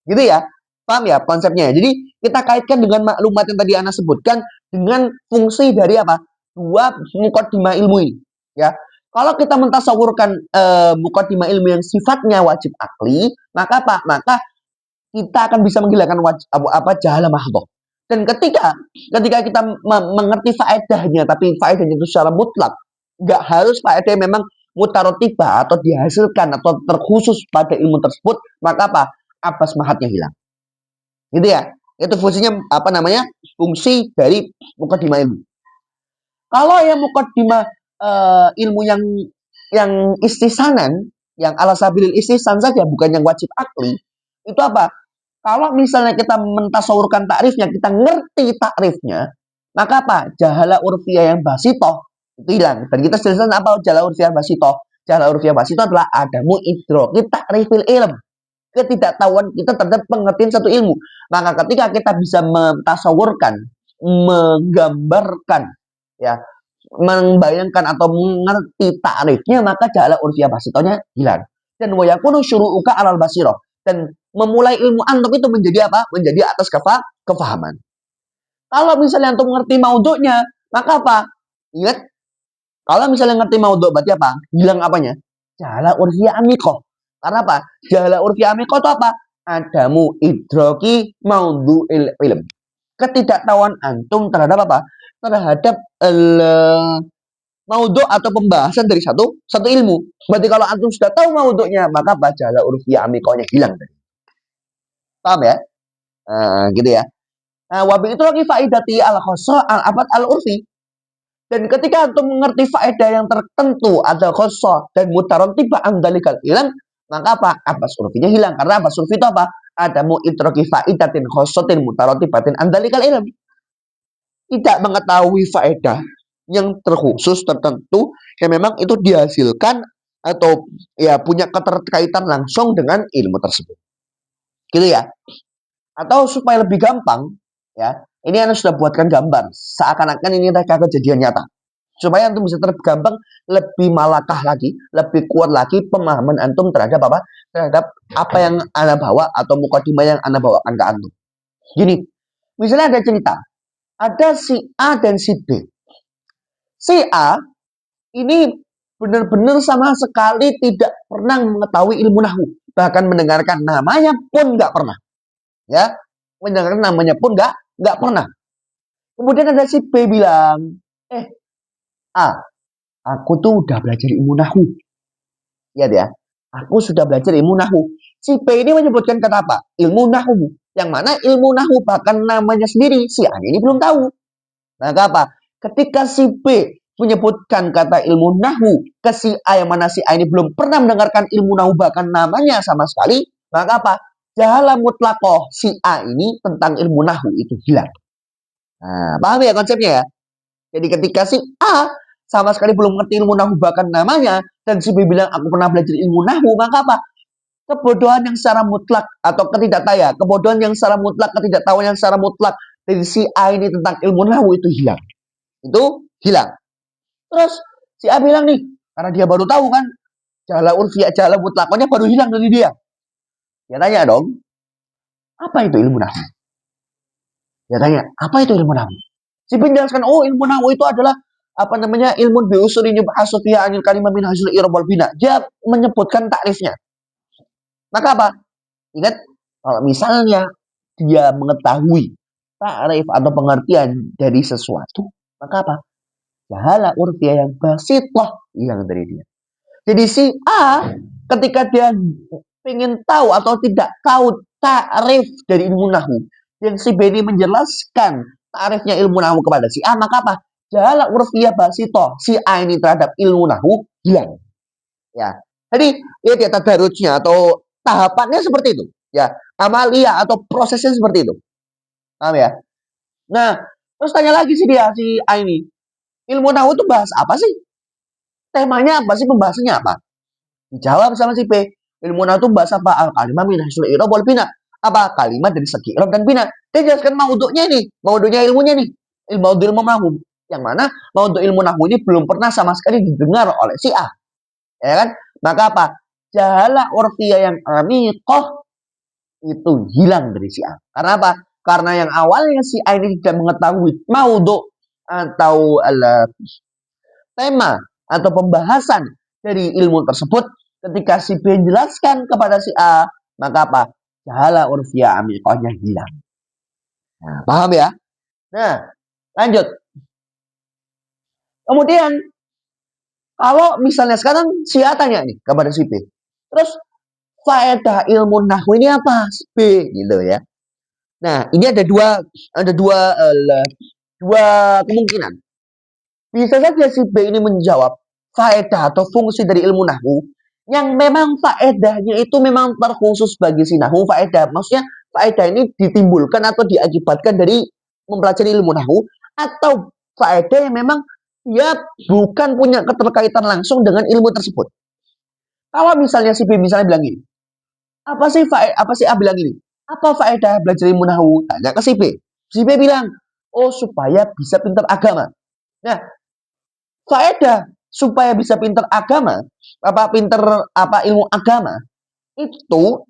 Speaker 1: Gitu ya. Paham ya konsepnya? Jadi kita kaitkan dengan maklumat yang tadi Ana sebutkan dengan fungsi dari apa? Dua muqaddimah ilmu ini, ya. Kalau kita mentasawurkan muqaddimah ilmu yang sifatnya wajib akli, maka apa? Maka kita akan bisa menghilangkan jahalah mahdhah. Dan ketika kita mengerti faedahnya, tapi faedahnya itu secara mutlak, nggak harus faedah memang mutarotibah atau dihasilkan atau terkhusus pada ilmu tersebut, maka apa? Abas mahatnya hilang. Gitu ya. Itu fungsinya apa namanya? Fungsi dari muqaddimah ilmu. Kalau yang muqaddimah ilmu yang istisanan, yang ala sabilil istisan saja, bukan yang wajib akli, itu apa? Kalau misalnya kita mentasawurkan takrifnya, kita ngerti takrifnya, maka apa? Jahala urfiyah yang basitoh itu hilang. Dan kita jelaskan apa jahala urfiyah basitoh. Jahala urfiyah basitoh adalah adamu idroki takrifil ilm. Ketidaktahuan kita terhadap pengertian satu ilmu. Maka ketika kita bisa mentasawurkan, menggambarkan, ya, membayangkan atau mengerti takrifnya, maka jahala urfiyah basitohnya hilang. Dan wayakunu syuru'uka alal basiroh. Dan memulai ilmu antum itu menjadi apa? Menjadi atas kefahaman. Kalau misalnya antum mengerti maudhu'nya, maka apa? Ingat, kalau misalnya ngerti maudhu' berarti apa? Hilang apanya? Jahala urfiyah amikoh. Karena apa? Jahala urfiyah amikoh itu apa? Adamu idroki maudhu'il ilm. Ketidaktahuan antum terhadap apa? Terhadap maudhu' atau pembahasan dari satu ilmu. Berarti kalau antum sudah tahu maudhu'nya, maka jahala urfiyah amikohnya hilang. Paham ya? Gitu ya. Wabil itu lagi faidati al-khosoh al-abad al-urfi. Dan ketika antum mengerti faedah yang tertentu ada khosoh dan mutaron tiba andalikal hilang, maka apa? Abas urfinya hilang. Karena abas urfi itu apa? Ada mu'itroki faidatin khosotin mutaron tibatin andalikal ilm. Tidak mengetahui faedah yang terkhusus tertentu yang memang itu dihasilkan atau ya punya keterkaitan langsung dengan ilmu tersebut. Gitu ya. Atau supaya lebih gampang, ya, ini Anda sudah buatkan gambar seakan-akan ini adalah kejadian nyata. Supaya antum bisa tergampang lebih malakah lagi, lebih kuat lagi pemahaman antum terhadap apa? Terhadap apa yang Anda bawa atau mukadimah yang Anda bawakan ke antum. Gini, misalnya ada cerita, ada si A dan si B. Si A ini benar-benar sama sekali tidak pernah mengetahui ilmu nahwu, bahkan mendengarkan namanya pun nggak pernah. Ya, mendengarkan namanya pun nggak pernah. Kemudian ada si B bilang, aku tuh udah belajar ilmu nahwu. Lihat ya, aku sudah belajar ilmu nahwu. Si B ini menyebutkan kata apa? Ilmu nahwu. Yang mana ilmu nahwu bahkan namanya sendiri si A ini belum tahu. Maka apa? Ketika si B menyebutkan kata ilmu nahwu ke si A yang mana si A ini belum pernah mendengarkan ilmu nahwu bahkan namanya sama sekali, maka apa? Jahala mutlakoh si A ini tentang ilmu nahwu itu hilang. Nah, paham ya konsepnya ya? Jadi ketika si A sama sekali belum mengerti ilmu nahwu bahkan namanya, dan si B bilang aku pernah belajar ilmu nahwu, maka apa? Kebodohan yang secara mutlak atau kebodohan yang secara mutlak, ketidaktahuan yang secara mutlak dari si A ini tentang ilmu nahwu itu hilang. Itu hilang. Terus si A bilang nih, karena dia baru tahu kan, jala urfiyah, jala mutlakonya baru hilang dari dia. Dia tanya dong, apa itu ilmu nahwu? Dia tanya, apa itu ilmu nahwu? Si penjelaskan, oh ilmu nahwu itu adalah apa namanya ilmu biusuri yubhasu fiha anil kalimah min hasil i'rab wal bina. Dia menyebutkan takrifnya. Maka apa? Ingat, kalau misalnya dia mengetahui takrif atau pengertian dari sesuatu, maka apa? Jahala urfiyah yang basitoh hilang dari dia. Jadi si A ketika dia ingin tahu atau tidak tahu takrif dari ilmu nahwu, yang si B ini menjelaskan takrifnya ilmu nahwu kepada si A, maka apa? Jahala urfiyah basitoh si A ini terhadap ilmu nahwu hilang. Ya. Jadi lihat ya tadarujnya atau tahapannya seperti itu. Ya, amalia atau prosesnya seperti itu. Paham ya? Nah, terus tanya lagi sih dia si A ini. Ilmu nahwu itu bahas apa sih? Temanya apa sih? Pembahasannya apa? Dijawab sama si P. Ilmu nahwu itu bahas apa? Al-kalimah min hasil i'rab wal bina. Apa? Kalimat dari segi i'rab dan bina. Dia jelaskan maudhu'nya nih, maudhu'nya ilmunya nih. Ilmu nahwu. Yang mana maudhu' ilmu nahwu ini belum pernah sama sekali didengar oleh si A. Ya kan? Maka apa? Jahala urfiyah yang amiqah itu hilang dari si A. Karena apa? Karena yang awalnya si A ini tidak mengetahui maudhu' atau tema atau pembahasan dari ilmu tersebut, ketika si B menjelaskan kepada si A, maka apa? Jahala urfiyah amiqahnya hilang. Nah, paham ya? Nah, lanjut. Kemudian kalau misalnya sekarang si A tanya nih kepada si B, terus faedah ilmu nahwu ini apa? Si B gitu ya. Nah, ini ada dua kemungkinan. Bisa saja si B ini menjawab faedah atau fungsi dari ilmu nahwu yang memang faedahnya itu memang terkhusus bagi si nahwu faedah. Maksudnya faedah ini ditimbulkan atau diakibatkan dari mempelajari ilmu nahwu, atau faedah yang memang dia bukan punya keterkaitan langsung dengan ilmu tersebut. Kalau misalnya si B misalnya bilang ini, apa sih A bilang ini? Apa faedah belajar ilmu nahwu? Tanya ke si B. Si B bilang, oh supaya bisa pintar agama. Nah, faedah supaya bisa pintar agama, ilmu agama itu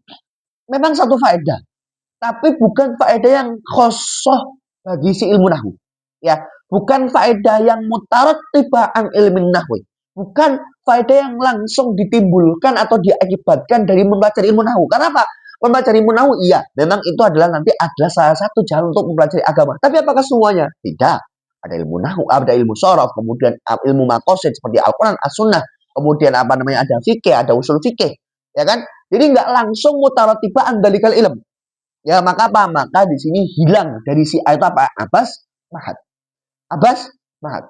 Speaker 1: memang satu faedah, tapi bukan faedah yang khosoh bagi si ilmu nahwu. Ya, bukan faedah yang mutarattibah an ilmin nahwi. Bukan faedah yang langsung ditimbulkan atau diakibatkan dari mempelajari ilmu nahwu. Karena apa? Mempelajari ilmu nahwu, iya, memang itu adalah salah satu jalan untuk mempelajari agama. Tapi apakah semuanya? Tidak. Ada ilmu nahwu, ada ilmu shorof, kemudian ilmu maqasid seperti Al-Quran, As-Sunnah, kemudian ada fikih, ada usul fikih, ya kan? Jadi nggak langsung mutaratibah andalikal ilm. Ya, maka apa? Maka di sini hilang dari si A itu apa? Abbas Mahat.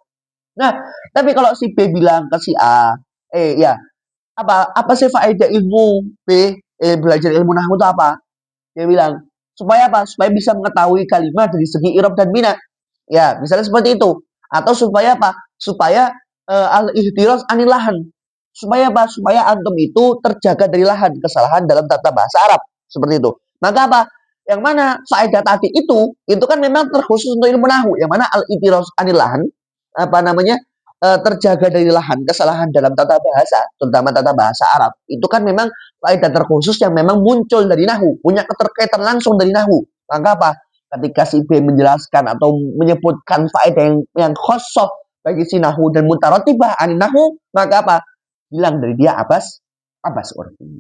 Speaker 1: Nah, tapi kalau si B bilang ke si A, ya, apa sih faedah ilmu B, belajar ilmu nahwu itu apa? Dia bilang, supaya apa? Supaya bisa mengetahui kalimat dari segi i'rab dan bina. Ya, misalnya seperti itu. Atau supaya apa? Supaya al-ihtiraz anil lahan. Supaya apa? Supaya antum itu terjaga dari lahan, kesalahan dalam tata bahasa Arab. Seperti itu. Maka apa? Yang mana faedah tadi itu kan memang terkhusus untuk ilmu nahwu. Yang mana al-ihtiraz anil lahan, terjaga dari lahan, kesalahan dalam tata bahasa, terutama tata bahasa Arab. Itu kan memang faedah terkhusus yang memang muncul dari nahwu, punya keterkaitan langsung dari nahwu. Maka apa? Ketika si B menjelaskan atau menyebutkan faedah yang khosoh bagi si nahwu dan mutaratibah an nahwu, maka apa? Hilang dari dia Abbas urfi.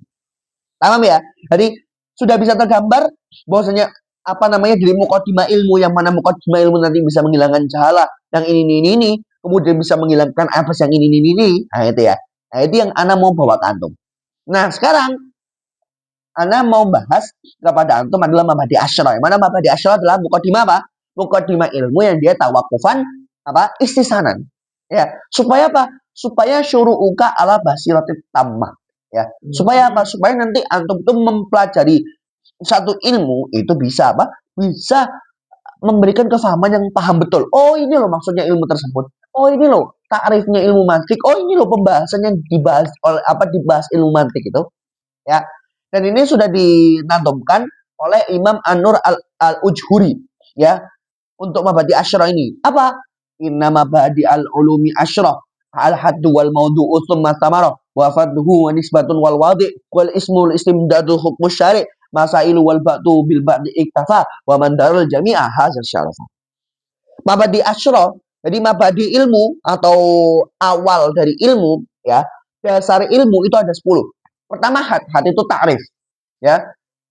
Speaker 1: Paham ya? Jadi sudah bisa tergambar bahwasanya dari muqaddimah ilmu, yang mana muqaddimah ilmu nanti bisa menghilangkan jahala yang ini, kemudian bisa menghilangkan Abbas yang ini. Nah itu ya. Nah itu yang ana mau bawa ke antum. Nah sekarang ana mau bahas kepada antum adalah mabadi asyara. Yang mana mabadi asyara adalah muqaddimah apa? Muqaddimah ilmu yang dia tawakufan istisanan. Ya, supaya apa? Supaya syuru'uka ala basiratit tammah. Ya, supaya apa? Supaya nanti antum itu mempelajari satu ilmu itu bisa apa? Bisa memberikan kefahaman yang paham betul. Oh, ini loh maksudnya ilmu tersebut. Oh, ini loh takrifnya ilmu mantik. Oh, ini loh pembahasan yang dibahas ilmu mantik itu. Ya. Dan ini sudah dinantumkan oleh Imam An-Nur al-Ujhuri, ya. untuk mabadi asyra ini. Apa? Inna mabadi al-ulumi asyra al-haddu wal mawdu'u thumma tamarah wa fadhu wa nisbatun wal wadi' wal ismul istimdadu hukmu syari' masailu wal ba'du bil ba'di iktafa wa man darul jami'a hazal syarafa. Mabadi asyra, jadi mabadi ilmu atau awal dari ilmu, ya, dasar ilmu itu ada 10. Pertama had itu ta'rif, ya,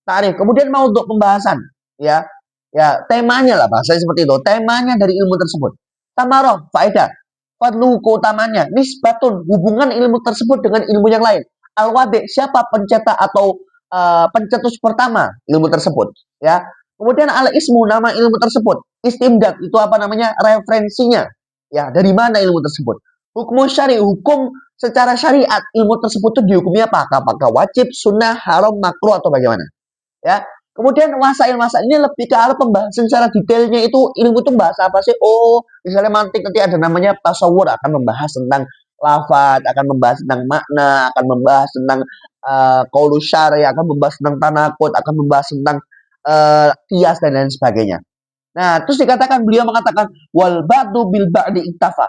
Speaker 1: ta'rif. Kemudian mau untuk pembahasan, ya, ya, temanya lah, bahasanya seperti itu, temanya dari ilmu tersebut. Tamarah, faedah, fadlu, keutamanya, nisbatun, hubungan ilmu tersebut dengan ilmu yang lain. Al-wadi, siapa pencetak atau pencetus pertama ilmu tersebut, ya. Kemudian al-ismu, nama ilmu tersebut. Istimdad, itu apa namanya? Referensinya. Ya, dari mana ilmu tersebut? Hukum syari, hukum secara syariat ilmu tersebut itu dihukumi apa? Apakah wajib, sunnah, haram, makruh atau bagaimana? Ya. Kemudian masail-masail ini lebih ke arah pembahasan secara detailnya itu ilmu itu bahasa apa sih? Oh, misalnya mantik nanti ada namanya tasawur, akan membahas tentang lafaz, akan membahas tentang makna, akan membahas tentang qaulu syari, akan membahas tentang tanakut, akan membahas tentang kias dan lain sebagainya. Nah, terus beliau mengatakan wal ba'du bil ba'di iktafa.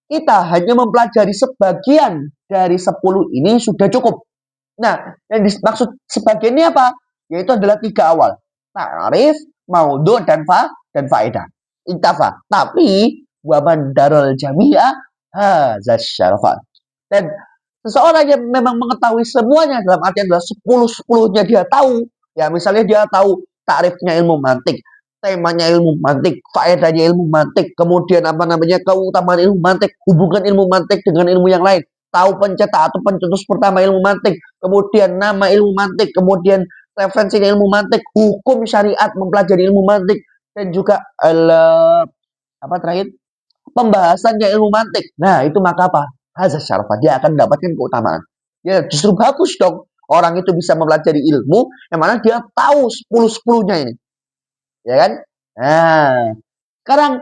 Speaker 1: Kita hanya mempelajari sebagian dari 10 ini sudah cukup. Nah, yang dimaksud sebagian ini apa? Yaitu adalah 3 awal. Ta'rif, maudhu dan faedah. Iktafa. Tapi wa man darul jami'a hadzal syarafat. Dan seseorang yang memang mengetahui semuanya dalam artian adalah 10-10-nya dia tahu. Ya, misalnya dia tahu ta'rifnya ilmu mantik, temanya ilmu mantik, faedahnya ilmu mantik, kemudian apa namanya keutamaan ilmu mantik, hubungan ilmu mantik dengan ilmu yang lain, tahu pencetak atau pencetus pertama ilmu mantik, kemudian nama ilmu mantik, kemudian referensi ilmu mantik, hukum syariat mempelajari ilmu mantik, dan juga apa terakhir pembahasannya ilmu mantik. Nah, itu maka apa? Hazaz syarafah, dia akan mendapatkan keutamaan. Ya, justru bagus dong. Orang itu bisa mempelajari ilmu yang mana dia tahu 10-10-nya ini. Ya kan? Nah, sekarang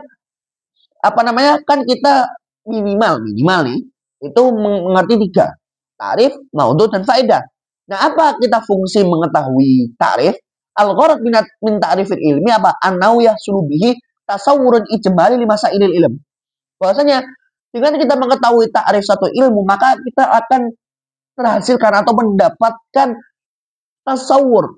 Speaker 1: apa namanya? Kan kita minimal nih itu mengerti 3. Tarif, maudhu dan faedah. Nah, apa kita fungsi mengetahui tarif? Al-gharad min ta'rifil ilmi apa? Annau yahsulu bihi tasawwurun ijmali li masailil ilm. Bahwasanya dengan kita mengetahui ta'rif satu ilmu, maka kita akan terhasilkan atau mendapatkan tasawur,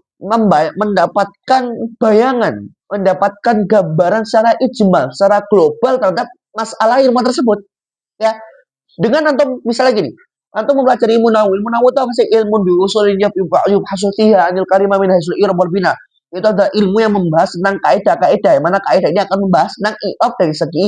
Speaker 1: mendapatkan bayangan, mendapatkan gambaran secara ijmal, secara global terhadap masalah ilmu tersebut. Ya, dengan antum misalnya gini, antum mempelajari ilmu nahu itu apa sih? Ilmu di usulin yubhasutiha anil karimah min haitsul i'rab wal bina. Itu ada ilmu yang membahas tentang kaidah-kaidah, yang mana kaidah ini akan membahas tentang i'rab dari segi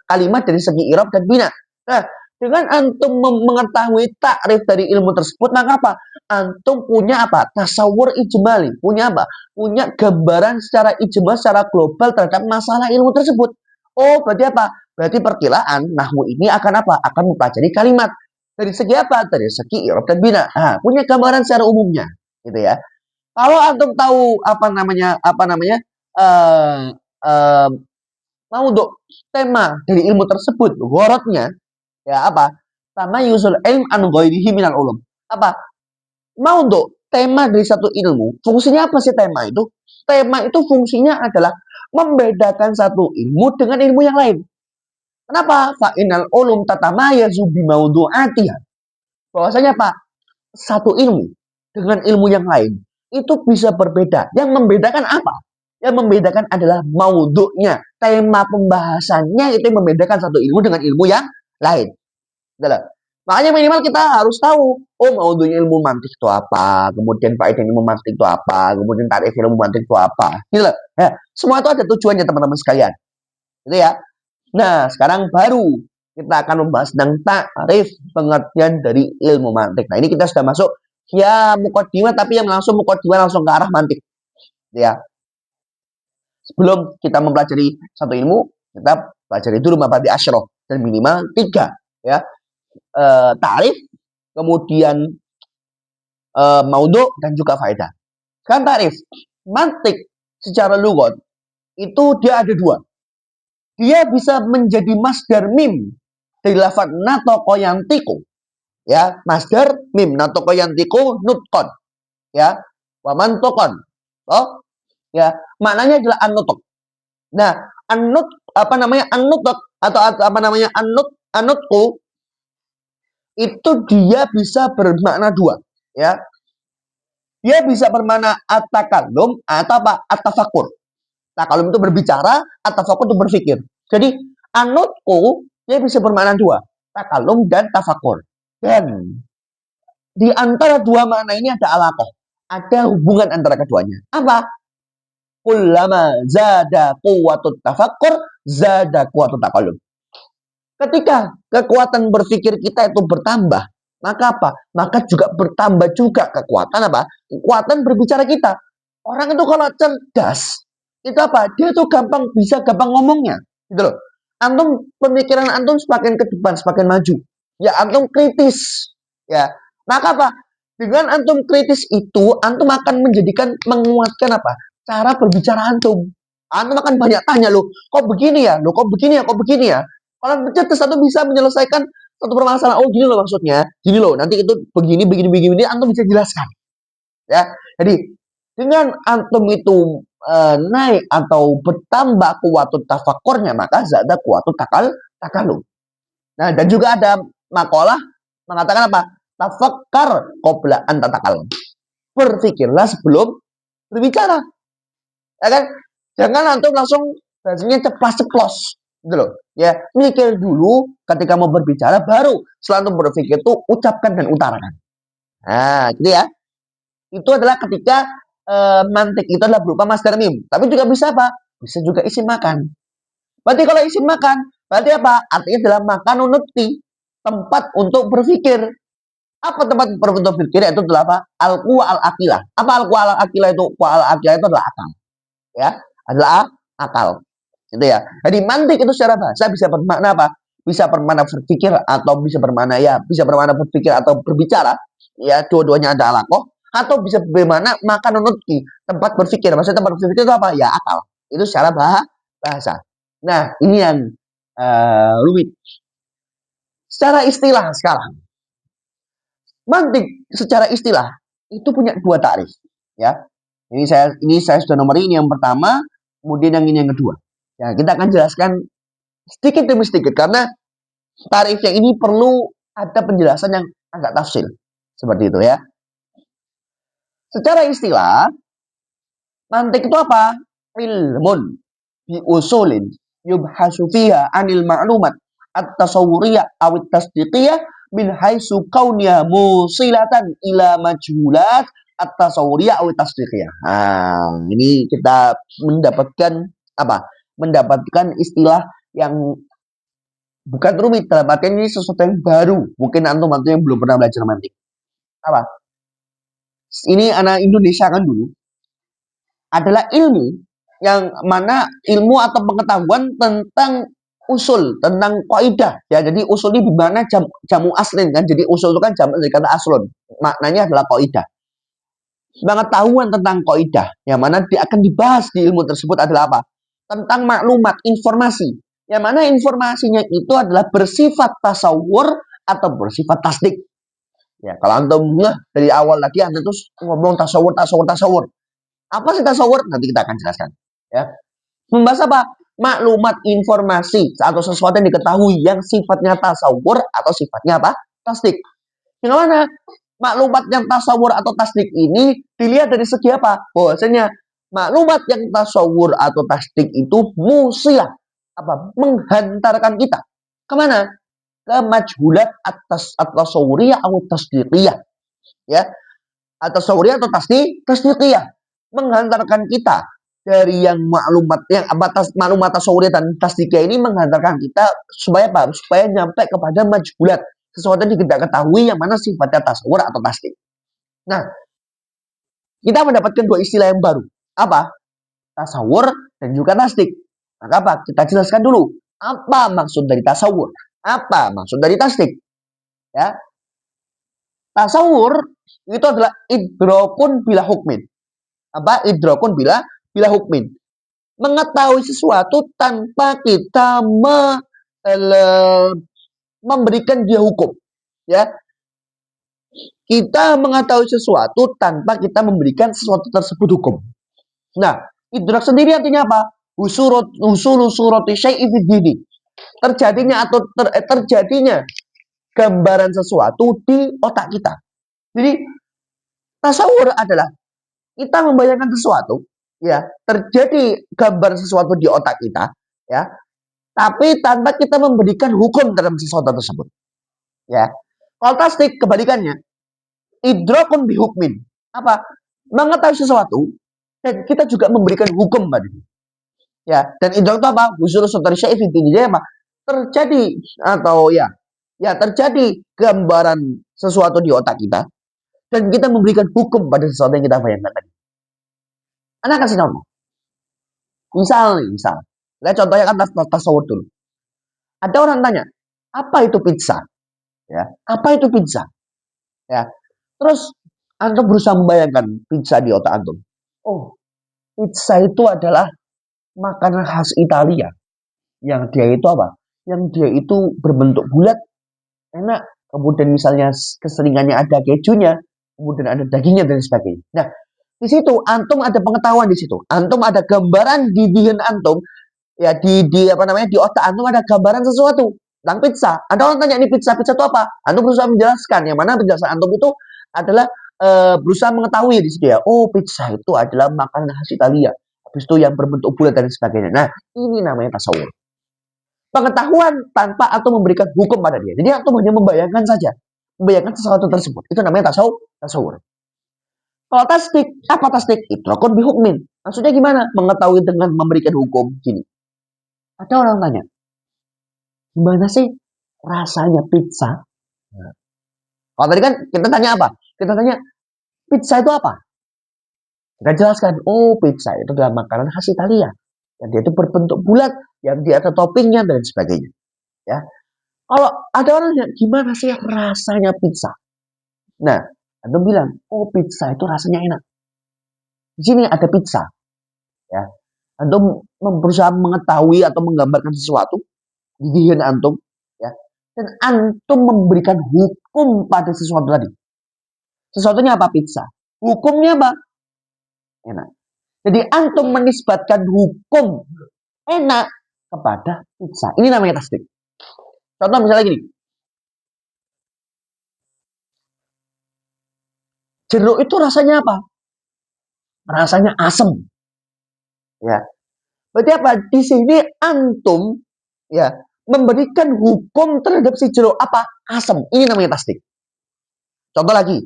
Speaker 1: kalimat dari segi i'rab dan bina. Nah, dengan antum mengetahui takrif dari ilmu tersebut, maka apa? Antum punya apa? Tasawur ijmali, punya apa? Punya gambaran secara ijmal, secara global terhadap masalah ilmu tersebut. Oh, berarti apa? Berarti perkiraan nahwu ini akan apa? Akan mempelajari kalimat. Dari segi apa? Dari segi i'rab dan bina. Nah, punya gambaran secara umumnya, gitu ya. Kalau antum tahu eh eh mau untuk tema dari ilmu tersebut, gharadnya ya apa? Sama yusul ilm an ghairihi minal ulum. Apa? Mau untuk tema dari satu ilmu, fungsinya apa sih tema itu? Tema itu fungsinya adalah membedakan satu ilmu dengan ilmu yang lain. Kenapa? Fa'inal ulum tatamayazu bimaudu'atiha. Bahwasanya Pak, satu ilmu dengan ilmu yang lain itu bisa berbeda. Yang membedakan apa? Yang membedakan adalah maudhu'nya, tema pembahasannya itu yang membedakan satu ilmu dengan ilmu yang lain. Adalah. Makanya minimal kita harus tahu, oh maudhu'nya ilmu mantik itu apa, kemudian faedah ilmu mantik itu apa, kemudian tarif ilmu mantik itu apa. Gitu loh. Ya, semua itu ada tujuannya teman-teman sekalian. Gitu ya. Nah, sekarang baru kita akan membahas tentang ta'rif, pengertian dari ilmu mantik. Nah, ini kita sudah masuk ya muqaddimah, tapi yang langsung muqaddimah langsung ke arah mantik. Ya. Sebelum kita mempelajari satu ilmu, kita pelajari dulu mabadi asyroh dan minimal 3, ya. Ta'rif, kemudian maudhu dan juga faedah. Kan ta'rif, mantik secara lughat itu dia ada 2. Dia bisa menjadi masdar mim dari lafaz natoko yantiku, ya, masdar mim natoko yantiku nutkon, ya, wamantokon, oh, ya, maknanya adalah an-nutuk. Nah, anut apa namanya anutot atau apa namanya anutku itu dia bisa bermakna dua, ya. Dia bisa bermakna at-takallum atau apa? At-tafakur. Takalum itu berbicara, at-tafakur itu berpikir. Jadi anutku dia bisa bermakna dua, takalum dan tafakur. Dan di antara dua makna ini ada alaqah. Ada hubungan antara keduanya. Apa? Kullama zada quwwatut tafakkur, zada quwwatut takalum. Ketika kekuatan berpikir kita itu bertambah, maka apa? Maka juga bertambah juga kekuatan apa? Kekuatan berbicara kita. Orang itu kalau cerdas, itu apa? Dia tuh gampang ngomongnya, gitu loh. Antum pemikiran antum semakin ke depan, semakin maju. Ya antum kritis, ya. Maka apa? Dengan antum kritis itu, antum akan menguatkan apa? Cara berbicara antum. Antum akan banyak tanya loh, kok begini ya? Loh, kok begini ya? Kok begini ya? Kalau cerdas antum bisa menyelesaikan satu permasalahan. Oh, gini loh maksudnya. Gini loh, nanti itu begini, antum bisa jelaskan. Ya. Jadi dengan antum itu naik atau bertambah kuwatut tafakurnya, maka zada kuwatut takalum. Nah, dan juga ada makalah mengatakan apa? Tafakkar qabla an tatakalam. Berpikirlah sebelum berbicara. Ya kan? Jangan antum langsung bahasanya ceplas-ceplos. Gitu loh. Ya, mikir dulu ketika mau berbicara, baru setelah antum berpikir itu ucapkan dan utarakan. Nah, gitu ya. Itu adalah ketika mantik itu adalah berupa masdar mim. Tapi juga bisa apa? Bisa juga isim makan. Berarti kalau isim makan, berarti apa? Artinya adalah makan unukti, tempat untuk berpikir. Apa tempat untuk berpikir? Itu adalah apa? Al-quwa al-akilah. Apa al-quwa al-akilah itu? Quwa al-akilah itu adalah akal. Ya, adalah akal. Gitu ya. Jadi mantik itu secara bahasa bisa bermakna apa? Bisa bermakna berpikir atau bisa bermakna berpikir atau berbicara. Ya, dua-duanya ada alakoh. Atau bisa bermakna makan unutki, tempat berpikir. Maksudnya tempat berpikir itu apa? Ya akal. Itu secara bahasa. Nah, ini yang rumit. Secara istilah sekarang, mantik secara istilah itu punya dua takrif. Ya, ini saya sudah nomor ini yang pertama, kemudian yang ini yang kedua. Ya, kita akan jelaskan sedikit demi sedikit karena tarif yang ini perlu ada penjelasan yang agak tafsil. Seperti itu ya. Secara istilah, mantik itu apa? Ilmun bi usulin yubhasu fiha anil ma'lumat at-tasawwuriyah awit tasdiqiyah min haitsu kauniya musilatan ila majhulat at-tasawwuriyah awit tasdiqiyah. Nah, ini kita mendapatkan apa? Mendapatkan istilah yang bukan rumit, dalam artian ini sesuatu yang baru. Mungkin antum yang belum pernah belajar mantik. Apa? Ini anak Indonesia kan dulu adalah ilmu yang mana ilmu atau pengetahuan tentang usul, tentang kaidah. Ya, jadi usul ini di mana jamu aslin kan. Jadi usul itu kan jamu dari kata aslun. Maknanya adalah kaidah. Pengetahuan tentang kaidah yang mana akan dibahas di ilmu tersebut adalah apa? Tentang maklumat, informasi. Yang mana informasinya itu adalah bersifat tasawur atau bersifat tasdik. Ya, kalau antum dari awal lagi antum terus ngomong tasawur. Apa sih tasawur? Nanti kita akan jelaskan. Ya. Membahas apa? Maklumat, informasi atau sesuatu yang diketahui yang sifatnya tasawur atau sifatnya apa? Tasdik. Yang mana? Maklumat yang tasawur atau tasdik ini dilihat dari segi apa? Bahwasanya maklumat yang tasawur atau tasdik itu musilah apa? Menghantarkan kita kemana? Ke majhulat atas tasawuriyah atau tasdiqiyah. Ya. Atau tasawuriyah atau tasdiqiyah. Menghantarkan kita dari yang maklumat yang atas maklumat tasawuriyah dan tasdikiyah ini menghantarkan kita supaya apa? Supaya nyampe kepada majhulat, sesuatu yang tidak ketahui yang mana sifatnya tasawur atau tasdik. Nah, kita mendapatkan dua istilah yang baru. Apa? Tasawur dan juga tasdik. Maka apa? Kita jelaskan dulu. Apa maksud dari tasawur? Apa maksud dari tasdik? Ya. Tasawur itu adalah idrokun bila hukmin. Apa? Idrokun bila hukmin. Mengetahui sesuatu tanpa kita memberikan dia hukum. Ya. Kita mengetahui sesuatu tanpa kita memberikan sesuatu tersebut hukum. Nah, idrak sendiri artinya apa? Husulu surati syai'i fid dini. Terjadinya gambaran sesuatu di otak kita. Jadi tasawur adalah kita membayangkan sesuatu, ya, terjadi gambar sesuatu di otak kita, ya, tapi tanpa kita memberikan hukum dalam sesuatu tersebut, ya. Kalau tasdik kebalikannya, idrakun bihukmin, apa? Mengetahui sesuatu dan kita juga memberikan hukum padanya, ya. Dan idrak itu apa? Husul sutri syai'i fi dini, apa? Terjadi atau ya terjadi gambaran sesuatu di otak kita dan kita memberikan hukum pada sesuatu yang kita bayangkan tadi. Anak kasih contoh. Misal. Nah, contohnya kan tasawur dulu. Ada orang tanya, apa itu pizza? Ya, apa itu pizza? Ya. Terus antum berusaha membayangkan pizza di otak antum. Oh, pizza itu adalah makanan khas Italia. Yang dia itu apa? Yang dia itu berbentuk bulat, enak. Kemudian misalnya keseringannya ada kejunya, kemudian ada dagingnya dan sebagainya. Nah, di situ antum ada pengetahuan di situ. Antum ada gambaran di dihen antum, ya di otak antum ada gambaran sesuatu tentang pizza. Ada orang tanya ini pizza itu apa? Antum berusaha menjelaskan. Yang mana penjelasan antum itu adalah berusaha mengetahui di situ ya. Oh, pizza itu adalah makanan khas Italia. Habis itu yang berbentuk bulat dan sebagainya. Nah, ini namanya tasawur. Pengetahuan tanpa antum memberikan hukum pada dia. Jadi antum hanya membayangkan saja. Membayangkan sesuatu tersebut. Itu namanya tasawur. Kalau tasdik, apa tasdik? Idrakun bihukmin. Maksudnya gimana? Mengetahui dengan memberikan hukum. Gini. Ada orang tanya, gimana sih rasanya pizza? Nah, kalau tadi kan kita tanya apa? Kita tanya, pizza itu apa? Kita jelaskan, oh pizza itu adalah makanan khas Italia. Yang dia itu berbentuk bulat, yang dia ada toppingnya dan sebagainya. Ya. Kalau ada orang yang gimana sih rasanya pizza? Nah, antum bilang, oh pizza itu rasanya enak. Di sini ada pizza. Ya. Antum berusaha mengetahui atau menggambarkan sesuatu di dihen antum, ya. Dan antum memberikan hukum pada sesuatu tadi. Sesuatunya apa? Pizza. Hukumnya apa? Enak. Jadi antum menisbatkan hukum enak kepada pizza. Ini namanya tasdik. Contoh misalnya gini. Jeruk itu rasanya apa? Rasanya asam. Ya. Berarti apa? Di sini antum ya memberikan hukum terhadap si jeruk apa? Asam. Ini namanya tasdik. Contoh lagi.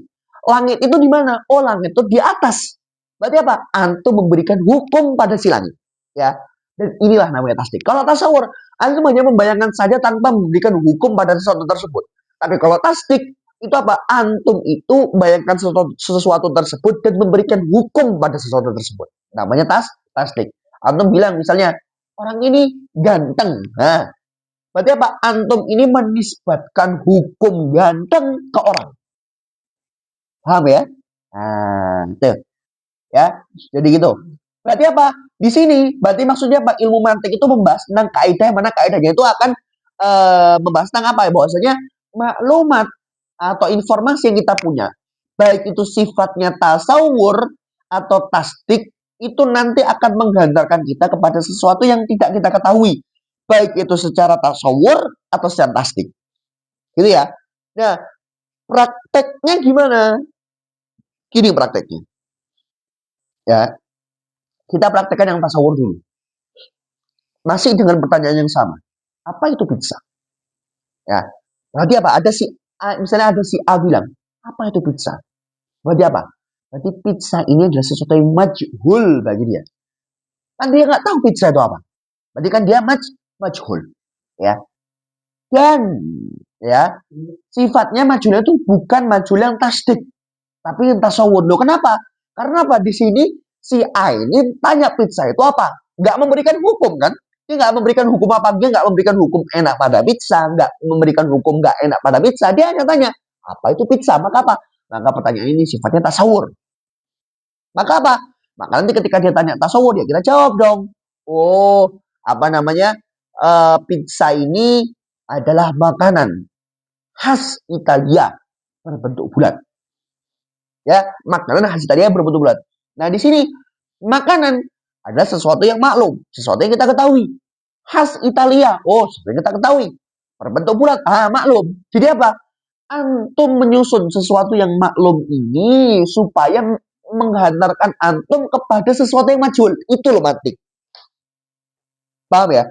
Speaker 1: Langit itu di mana? Oh, langit itu di atas. Berarti apa? Antum memberikan hukum pada si langit. Ya. Dan inilah namanya tasdik. Kalau tasawur, antum hanya membayangkan saja tanpa memberikan hukum pada sesuatu tersebut. Tapi kalau tasdik, itu apa? Antum itu bayangkan sesuatu tersebut dan memberikan hukum pada sesuatu tersebut. Namanya tasdik. Antum bilang misalnya, orang ini ganteng. Nah, berarti apa? Antum ini menisbatkan hukum ganteng ke orang. Paham ya? Nah, tuh. Ya, jadi gitu. Berarti apa? Di sini, berarti maksudnya apa? Ilmu mantik itu membahas tentang kaidah, mana kaidahnya itu akan membahas tentang apa ya? Bahwasanya maklumat atau informasi yang kita punya, baik itu sifatnya tasawur atau tasdik, itu nanti akan menghantarkan kita kepada sesuatu yang tidak kita ketahui, baik itu secara tasawur atau secara tasdik. Gitu ya. Nah, prakteknya gimana? Gini prakteknya. Ya, kita praktekkan yang tasawur dulu. Masih dengan pertanyaan yang sama. Apa itu pizza? Ya, berarti apa? Misalnya ada si A bilang, apa itu pizza? Berarti apa? Berarti pizza ini adalah sesuatu yang majhul bagi dia. Kan dia nggak tahu pizza itu apa. Berarti kan dia majhul. Ya. Dan ya, sifatnya majhul itu bukan majhul yang tasdik, tapi yang tasawur. Loh, kenapa? Karena apa? Di sini si A ini tanya pizza itu apa? Nggak memberikan hukum kan? Dia nggak memberikan hukum apa? Dia nggak memberikan hukum enak pada pizza, nggak memberikan hukum nggak enak pada pizza. Dia hanya tanya, apa itu pizza? Maka apa? Maka pertanyaan ini sifatnya tasawur. Maka apa? Maka nanti ketika dia tanya tasawur, ya kita jawab dong. Oh, apa namanya? Pizza ini adalah makanan khas Italia berbentuk bulat. Ya, makanan khas Italia berbentuk bulat. Nah, di sini makanan adalah sesuatu yang maklum, sesuatu yang kita ketahui. Khas Italia, oh sesuatu yang kita ketahui. Berbentuk bulat, maklum. Jadi apa? Antum menyusun sesuatu yang maklum ini supaya menghantarkan antum kepada sesuatu yang majhul. Itu loh mantik. Paham ya?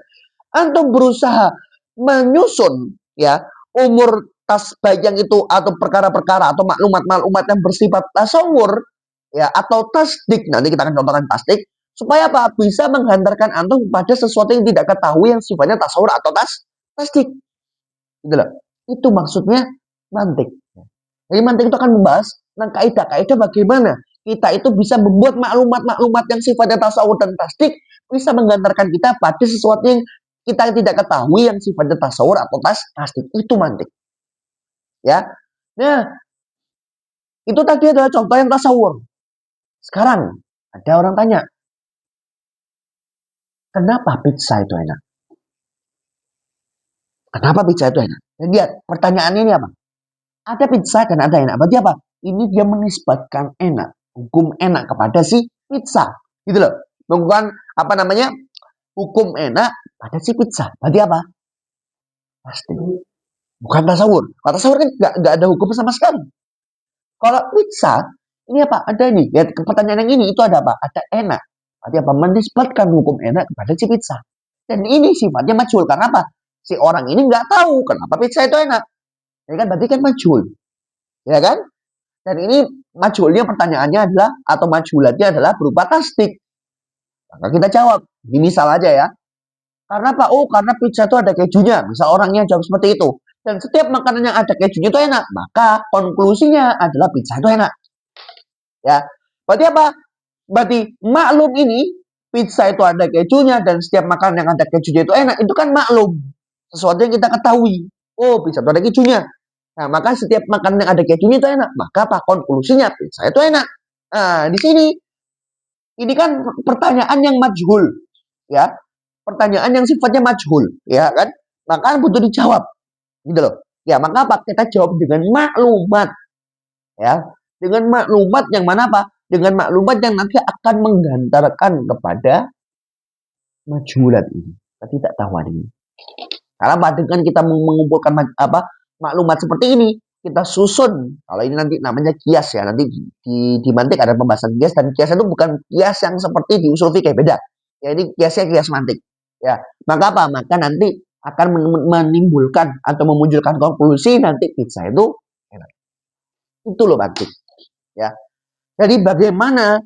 Speaker 1: Antum berusaha menyusun ya umur tasbayang itu atau perkara-perkara atau maklumat-maklumat yang bersifat tasawur ya atau tasdik, nanti kita akan contohkan tasdik, supaya apa? Bisa menghantarkan antum pada sesuatu yang tidak ketahui yang sifatnya tasawur atau tasdik. Gitu loh. Itu maksudnya mantik. Jadi mantik itu akan membahas tentang kaidah-kaidah bagaimana kita itu bisa membuat maklumat-maklumat yang sifatnya tasawur dan tasdik bisa menghantarkan kita pada sesuatu yang kita tidak ketahui yang sifatnya tasawur atau tasdik. Itu mantik. Ya. Nah, itu tadi adalah contoh yang tasawur. Sekarang ada orang tanya, kenapa pizza itu enak? Kenapa pizza itu enak? Dan lihat, pertanyaan ini apa? Ada pizza dan ada enak. Berarti apa? Ini dia menisbatkan enak, hukum enak kepada si pizza. Gitu loh. Bukan apa namanya? Hukum enak pada si pizza. Berarti apa? Pasti. Bukan tasawur. Kalau tasawur kan nggak ada hukum sama sekali. Kalau pizza, ini apa? Ada nih. Lihat pertanyaan yang ini, itu ada apa? Ada enak. Berarti apa? Menisbatkan hukum enak kepada si pizza. Dan ini sifatnya majhul. Karena apa? Si orang ini nggak tahu kenapa pizza itu enak. Ya kan? Berarti kan majhul. Ya kan? Dan ini majhulnya pertanyaannya adalah, atau majhulatnya adalah berupa tasdik. Maka kita jawab. Ini misal aja ya. Karena apa? Oh, karena pizza itu ada kejunya. Misal orangnya jawab seperti itu. Dan setiap makanan yang ada kejunya itu enak. Maka konklusinya adalah pizza itu enak. Ya. Berarti apa? Berarti maklum ini pizza itu ada kejunya dan setiap makanan yang ada kejunya itu enak. Itu kan maklum. Sesuatu yang kita ketahui. Oh, pizza itu ada kejunya. Nah, maka setiap makanan yang ada kejunya itu enak. Maka apa konklusinya? Pizza itu enak. Nah, di sini ini kan pertanyaan yang majhul, ya. Pertanyaan yang sifatnya majhul, ya kan? Maka butuh dijawab. Gitu loh. Ya, maka apa? Kita jawab dengan maklumat. Ya. Dengan maklumat yang mana apa? Dengan maklumat yang nanti akan menggantarkan kepada majhulat ini. Ketidaktahuan ini. Karena apa? Dengan kita mengumpulkan maklumat seperti ini, kita susun. Kalau ini nanti namanya kias ya. Nanti di mantik ada pembahasan kias, dan kias itu bukan kias yang seperti di usul fikih, beda. Ya ini kiasnya kias mantik. Ya, maka apa? Maka nanti akan menimbulkan atau memunculkan konklusi nanti pizza itu enak. Itu loh mantik. Ya. Jadi bagaimana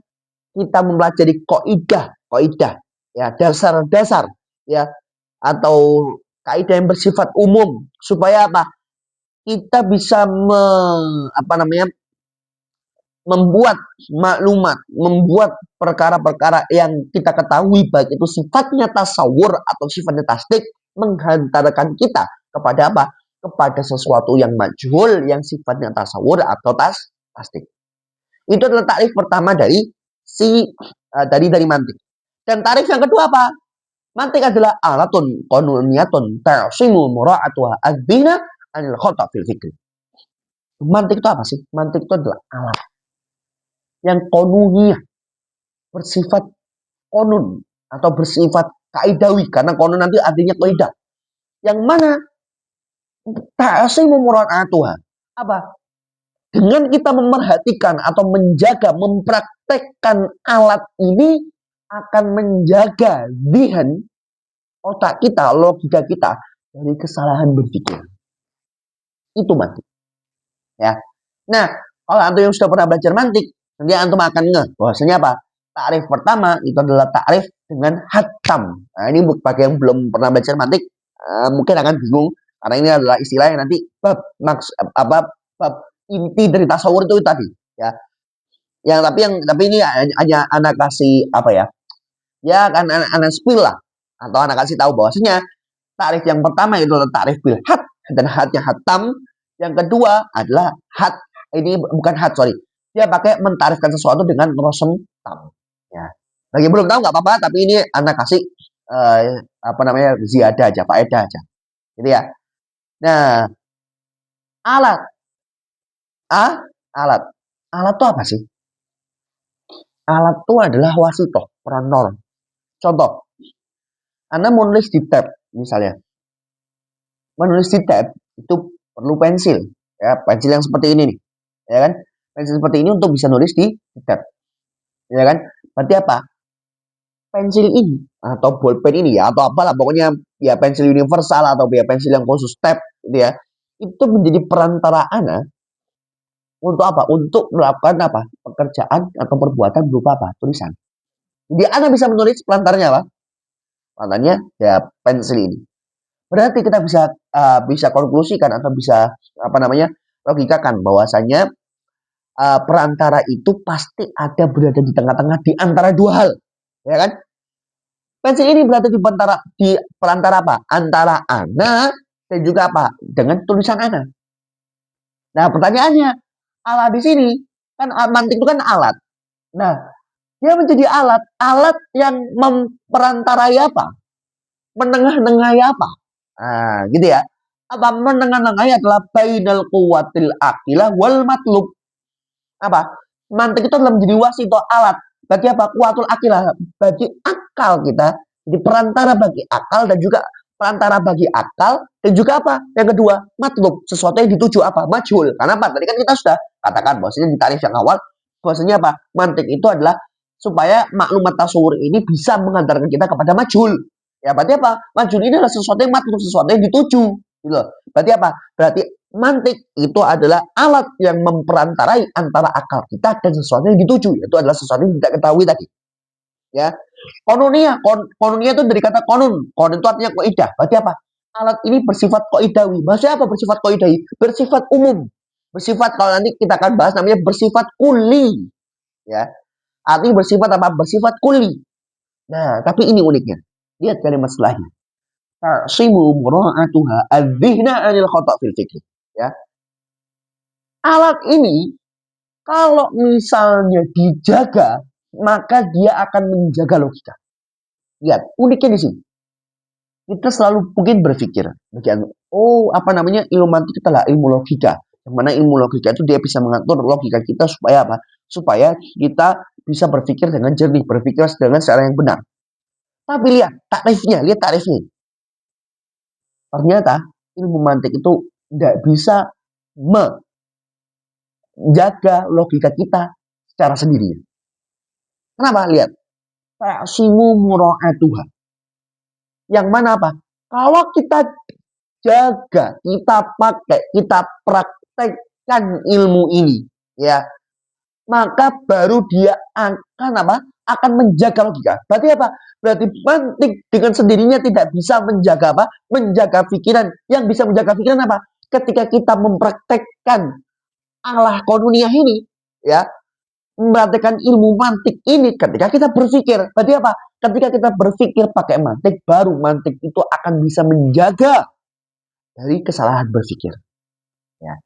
Speaker 1: kita mempelajari kaidah ya, dasar-dasar ya, atau kaidah yang bersifat umum supaya apa? Kita bisa membuat maklumat, membuat perkara-perkara yang kita ketahui baik itu sifatnya tasawur atau sifatnya tasdik, menghantarkan kita kepada apa? Kepada sesuatu yang majhul yang sifatnya tasawur atau tasdik. Itu adalah tarif pertama dari dari mantik. Dan tarif yang kedua apa? Mantik adalah alatun qanuniyatun ta'simu mura'atuha adzina anil khata' fil fikri. Mantik itu apa sih? Mantik itu adalah alat yang konuniyah, bersifat konun atau bersifat kaidawi, karena konun nanti artinya kaidah. Yang mana ta'simu mura'atuha. Apa? Dengan kita memerhatikan atau menjaga, mempraktekkan alat ini akan menjaga zihan, otak kita, logika kita dari kesalahan berpikir. Itu mantik. Ya. Nah, kalau antum yang sudah pernah belajar mantik, nanti antum akan ngeh bahwasanya apa? Takrif pertama itu adalah takrif dengan hatam. Nah, ini bagi yang belum pernah belajar mantik mungkin akan bingung karena ini adalah istilah yang nanti bab inti dari tasawur itu tadi, ya. Tapi ini hanya anak kasih apa ya? Ya kan anak spill lah, atau anak kasih tahu bahwasanya takrif yang pertama itu adalah takrif bil had, dan hadnya hatam. Yang kedua adalah had, ini bukan had, sorry. Dia pakai mentarifkan sesuatu dengan rosem tam. Ya. Bagi belum tahu nggak apa-apa, tapi ini anak kasih ziyadah aja, faedah aja. Gitu ya. Nah, alat. Alat itu apa sih? Alat itu adalah wasitoh, perantor. Contoh, Anda menulis di tab misalnya. Menulis di tab itu perlu pensil, ya, pensil yang seperti ini nih. Ya kan? Pensil seperti ini untuk bisa nulis di tab. Ya kan? Berarti apa? Pensil ini atau bolpen ini ya atau apalah pokoknya ya pensil universal atau ya pensil yang khusus tab gitu ya. Itu menjadi perantara Anda untuk apa? Untuk melakukan apa? Pekerjaan atau perbuatan berupa apa? Tulisan. Jadi Anda bisa menulis pelantarnya apa? Pelantarnya ya pensil ini. Berarti kita bisa konklusikan atau bisa apa namanya? Logikakan bahwasanya perantara itu pasti ada berada di tengah-tengah di antara dua hal. Ya kan? Pensil ini berada di perantara apa? Antara Anda dan juga apa? Dengan tulisan Anda. Nah, pertanyaannya, alat di sini kan mantik itu kan alat. Nah, dia menjadi alat yang memperantarai apa? Menengah-nengahi apa? Nah, gitu ya. Apa menengah-nengahi adalah bainal quwwatil aqilah wal matlub. Apa? Mantik itu adalah menjadi wasit atau alat bagi apa? Kuatul aqilah, bagi akal kita. Jadi perantara bagi akal dan juga perantara bagi akal dan juga apa? Yang kedua, matlub, sesuatu yang dituju apa? Majhul. Karena apa? Tadi kan kita sudah katakan bahwasanya di tarif yang awal bahwasanya apa? Mantik itu adalah supaya maklumat tasawur ini bisa mengantarkan kita kepada majhul. Ya, berarti apa? Majhul ini adalah sesuatu yang matlub, sesuatu yang dituju. Gitu. Berarti apa? Berarti mantik itu adalah alat yang memperantarai antara akal kita dan sesuatu yang dituju. Itu adalah sesuatu yang tidak ketahui tadi. Ya, konunia itu dari kata konun. Konun itu artinya kaidah. Berarti apa? Alat ini bersifat kaidawi. Maksudnya apa bersifat kaidawi? Bersifat umum. Bersifat kalau nanti kita akan bahas namanya bersifat kuli. Ya, artinya bersifat apa? Bersifat kuli. Nah, tapi ini uniknya. Lihat kalimat setelahnya. Ta'simu mura'atuha adzihna 'anil khata' fil fikri. Ya. Alat ini kalau misalnya dijaga, maka dia akan menjaga logika. Lihat, uniknya di sini. Kita selalu mungkin berpikir, oh apa namanya ilmu mantik itu adalah ilmu logika. Yang mana ilmu logika itu dia bisa mengatur logika kita supaya apa? Supaya kita bisa berpikir dengan jernih, berpikir dengan cara yang benar. Tapi lihat tarifnya. Ternyata ilmu mantik itu tidak bisa menjaga logika kita secara sendiri. Kenapa? Lihat. Ta'simu mura'atuha. Yang mana apa? Kalau kita jaga, kita pakai, kita praktekkan ilmu ini, ya, maka baru dia akan apa? Akan menjaga logika. Berarti apa? Berarti mantik dengan sendirinya tidak bisa menjaga apa? Menjaga pikiran. Yang bisa menjaga pikiran apa? Ketika kita mempraktekkan Allah konuniyah ini, ya, mempraktekkan ilmu mantik ini ketika kita berpikir. Berarti apa? Ketika kita berpikir pakai mantik, baru mantik itu akan bisa menjaga dari kesalahan berpikir. Ya.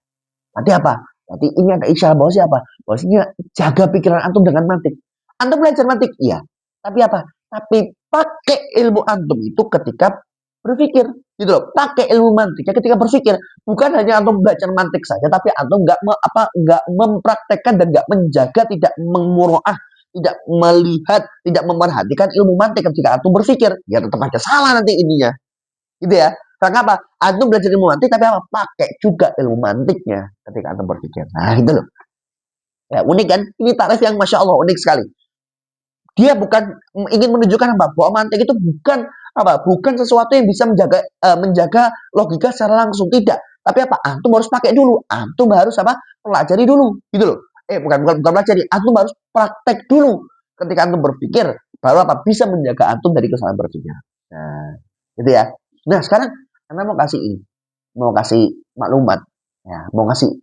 Speaker 1: Berarti apa? Berarti ini ada isyarat bahwa siapa? Bahwasanya jaga pikiran antum dengan mantik. Antum belajar mantik, iya. Tapi apa? Tapi pakai ilmu antum itu ketika berpikir, gitu loh. Pakai ilmu mantiknya ketika berpikir. Bukan hanya antum belajar mantik saja, tapi antum nggak mempraktekkan dan nggak menjaga, tidak menguroah, tidak melihat, tidak memerhatikan ilmu mantik ketika antum berpikir. Ya tetap aja salah nanti ininya. Gitu ya. Karena apa? Antum belajar ilmu mantik tapi apa? Pakai juga ilmu mantiknya ketika antum berpikir. Nah, gitu loh. Ya, unik kan? Ini tarif yang Masya Allah unik sekali. Dia bukan ingin menunjukkan apa? Bahwa mantik itu bukan apa? Bukan sesuatu yang bisa menjaga logika secara langsung, tidak. Tapi apa? Antum harus pakai dulu. Antum harus apa? Pelajari dulu, gitu loh. Bukan pelajari. Antum harus praktek dulu. Ketika antum berpikir, baru apa? Bisa menjaga antum dari kesalahan berpikir. Nah, gitu ya. Nah, sekarang Anda mau kasih ini, mau kasih maklumat, ya, mau kasih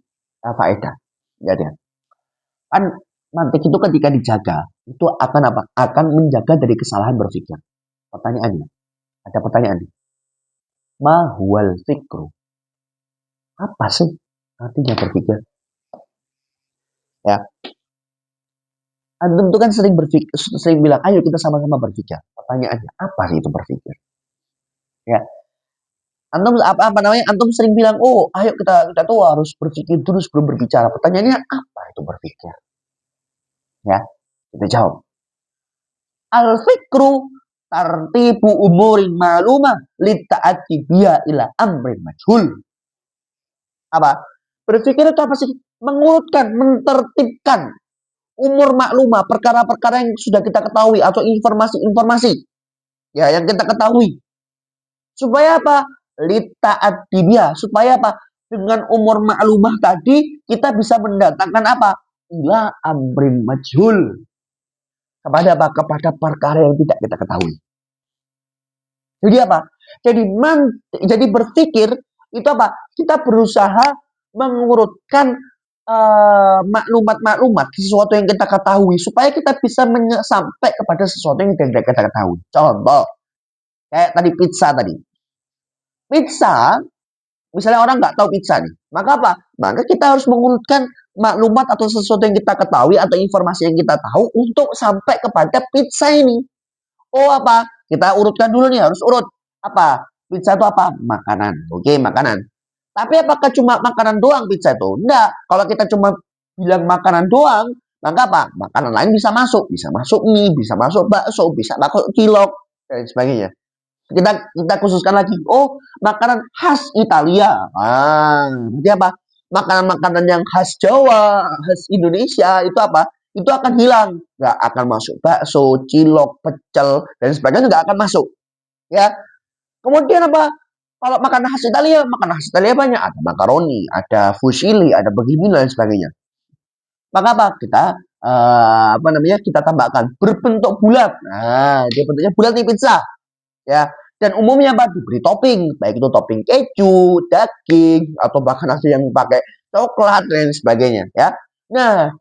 Speaker 1: faedah. Jadi, kan mantik itu ketika dijaga, itu akan apa? Akan menjaga dari kesalahan berpikir. Pertanyaannya, ada pertanyaan nih. Ma huwal fikru? Apa sih artinya berpikir? Ya, antum itu kan sering bilang, ayo kita sama-sama berpikir. Pertanyaannya, apa sih itu berpikir? Ya, antum apa namanya? Antum sering bilang, oh, ayo kita tuh harus berpikir dulu sebelum berbicara. Pertanyaannya, apa itu berpikir? Ya, kita jawab. Al-fikru tartibu umurin ma'lumah litta'ati biya ila amrin majhul. Apa? Berpikir itu apa sih? Mengurutkan, mentertibkan umur maklumah, perkara-perkara yang sudah kita ketahui atau informasi-informasi ya yang kita ketahui. Supaya apa? Litta'ati biya, supaya apa? Dengan umur maklumah tadi kita bisa mendatangkan apa? Ila amrin majhul. Kepada apa? Kepada perkara yang tidak kita ketahui. Jadi apa? Jadi berpikir itu apa? Kita berusaha mengurutkan maklumat-maklumat sesuatu yang kita ketahui supaya kita bisa sampai kepada sesuatu yang tidak kita ketahui. Contoh, kayak tadi pizza tadi. Pizza, misalnya orang nggak tahu pizza nih, maka apa? Maka kita harus mengurutkan maklumat atau sesuatu yang kita ketahui atau informasi yang kita tahu untuk sampai kepada pizza ini. Oh apa? Kita urutkan dulu nih, harus urut. Apa? Pizza itu apa? Makanan. Oke, makanan. Tapi apakah cuma makanan doang pizza itu? Enggak. Kalau kita cuma bilang makanan doang, maka apa? Makanan lain bisa masuk. Bisa masuk mie, bisa masuk bakso, bisa masuk cilok, dan sebagainya. Kita khususkan lagi. Oh, makanan khas Italia. Berarti apa? Makanan-makanan yang khas Jawa, khas Indonesia, itu apa? Itu akan hilang. Nggak akan masuk bakso, cilok, pecel, dan sebagainya nggak akan masuk. Ya. Kemudian apa? Kalau makanan khas Italia banyak. Ada makaroni, ada fusilli, ada bagaimana dan sebagainya. Maka apa? Kita tambahkan berbentuk bulat. Nah, dia bentuknya bulat nih pizza. Ya, dan umumnya apa? Diberi topping, baik itu topping keju, daging, atau bahkan ada yang pakai coklat dan sebagainya. Ya. Nah,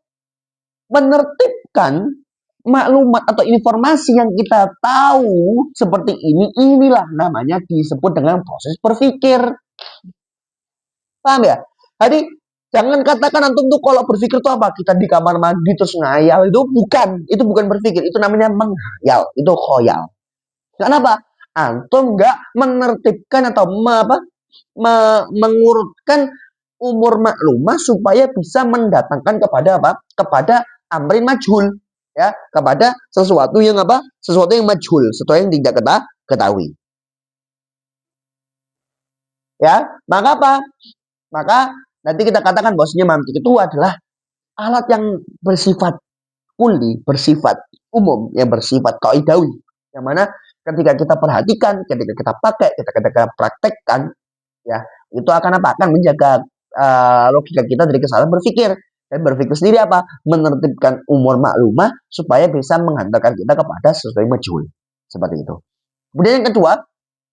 Speaker 1: menertibkan maklumat atau informasi yang kita tahu seperti inilah namanya disebut dengan proses berpikir. Paham ya? Jadi jangan katakan antum tuh kalau berpikir itu apa? Kita di kamar mandi terus ngayal, itu bukan berpikir, itu namanya menghayal, itu khoyal. Kenapa? Antum nggak menertibkan atau mengurutkan umur maklumah supaya bisa mendatangkan kepada apa? Kepada amrin majhul. Ya, kepada sesuatu yang apa? Sesuatu yang majhul, sesuatu yang tidak kita ketahui. Ya, maka apa? Maka nanti kita katakan bahwasanya mantik itu adalah alat yang bersifat kulli, bersifat umum, yang bersifat qaidawi. Yang mana ketika kita perhatikan, ketika kita pakai, ketika kita praktekkan, ya, itu akan apa? Akan menjaga logika kita dari kesalahan berpikir. Dan berpikir sendiri apa? Menertibkan umur maklumah supaya bisa menghantarkan kita kepada sesuatu yang majhul. Seperti itu. Kemudian yang kedua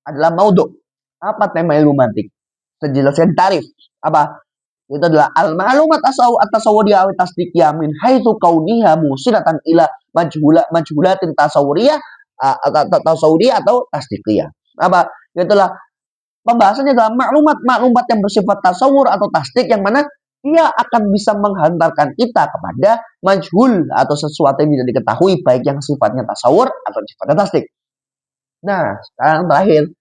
Speaker 1: adalah maudhu. Apa tema ilmu mantik? Sejelaskan tarif. Apa? Itu adalah al-ma'lumat at-tasawwuriyah wa tasdiqiyah min haitsu kauniha musilatan ila majhulatin tasawwuriyah atau tasdiqiyah. Apa? Itulah pembahasannya adalah maklumat yang bersifat tasawur atau tasdik yang mana dia akan bisa menghantarkan kita kepada majhul atau sesuatu yang tidak diketahui baik yang sifatnya tasawur atau sifatnya tasdik. Nah, sekarang terakhir,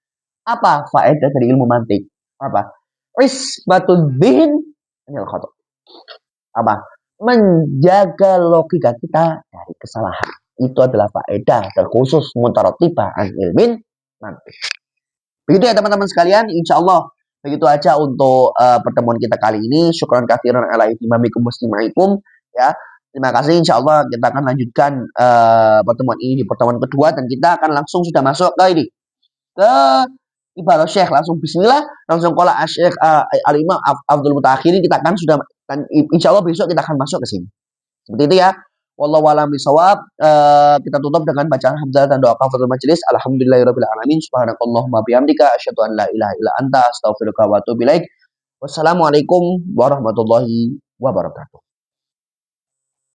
Speaker 1: apa faedah dari ilmu mantik? Apa? Isbatul dzihn anil khata'. Apa? Menjaga logika kita dari kesalahan. Itu adalah faedah terkhusus mutaratibah an ilmin mantik. Begitu ya teman-teman sekalian, insya Allah begitu aja untuk pertemuan kita kali ini. Syukran katsiran ala ihtimamikum muslimaikum ya. Terima kasih, insya Allah kita akan lanjutkan pertemuan ini di pertemuan kedua dan kita akan langsung sudah masuk ke ini ke ibadah syekh, langsung bismillah, langsung qala Syekh Al-Imam Abdul Mutaakhirin, kita akan sudah dan insya Allah besok kita akan masuk ke sini. Seperti itu ya. Wallahu a'lam bishawab. Kita tutup dengan bacaan hamdalah dan doa kafaratul majelis. Alhamdulillahirabbil alamin. Subhanakallahumma bihamdika asyhadu an la ilaha illa anta astaghfiruka wa atubu ilaik. Wassalamualaikum warahmatullahi wabarakatuh.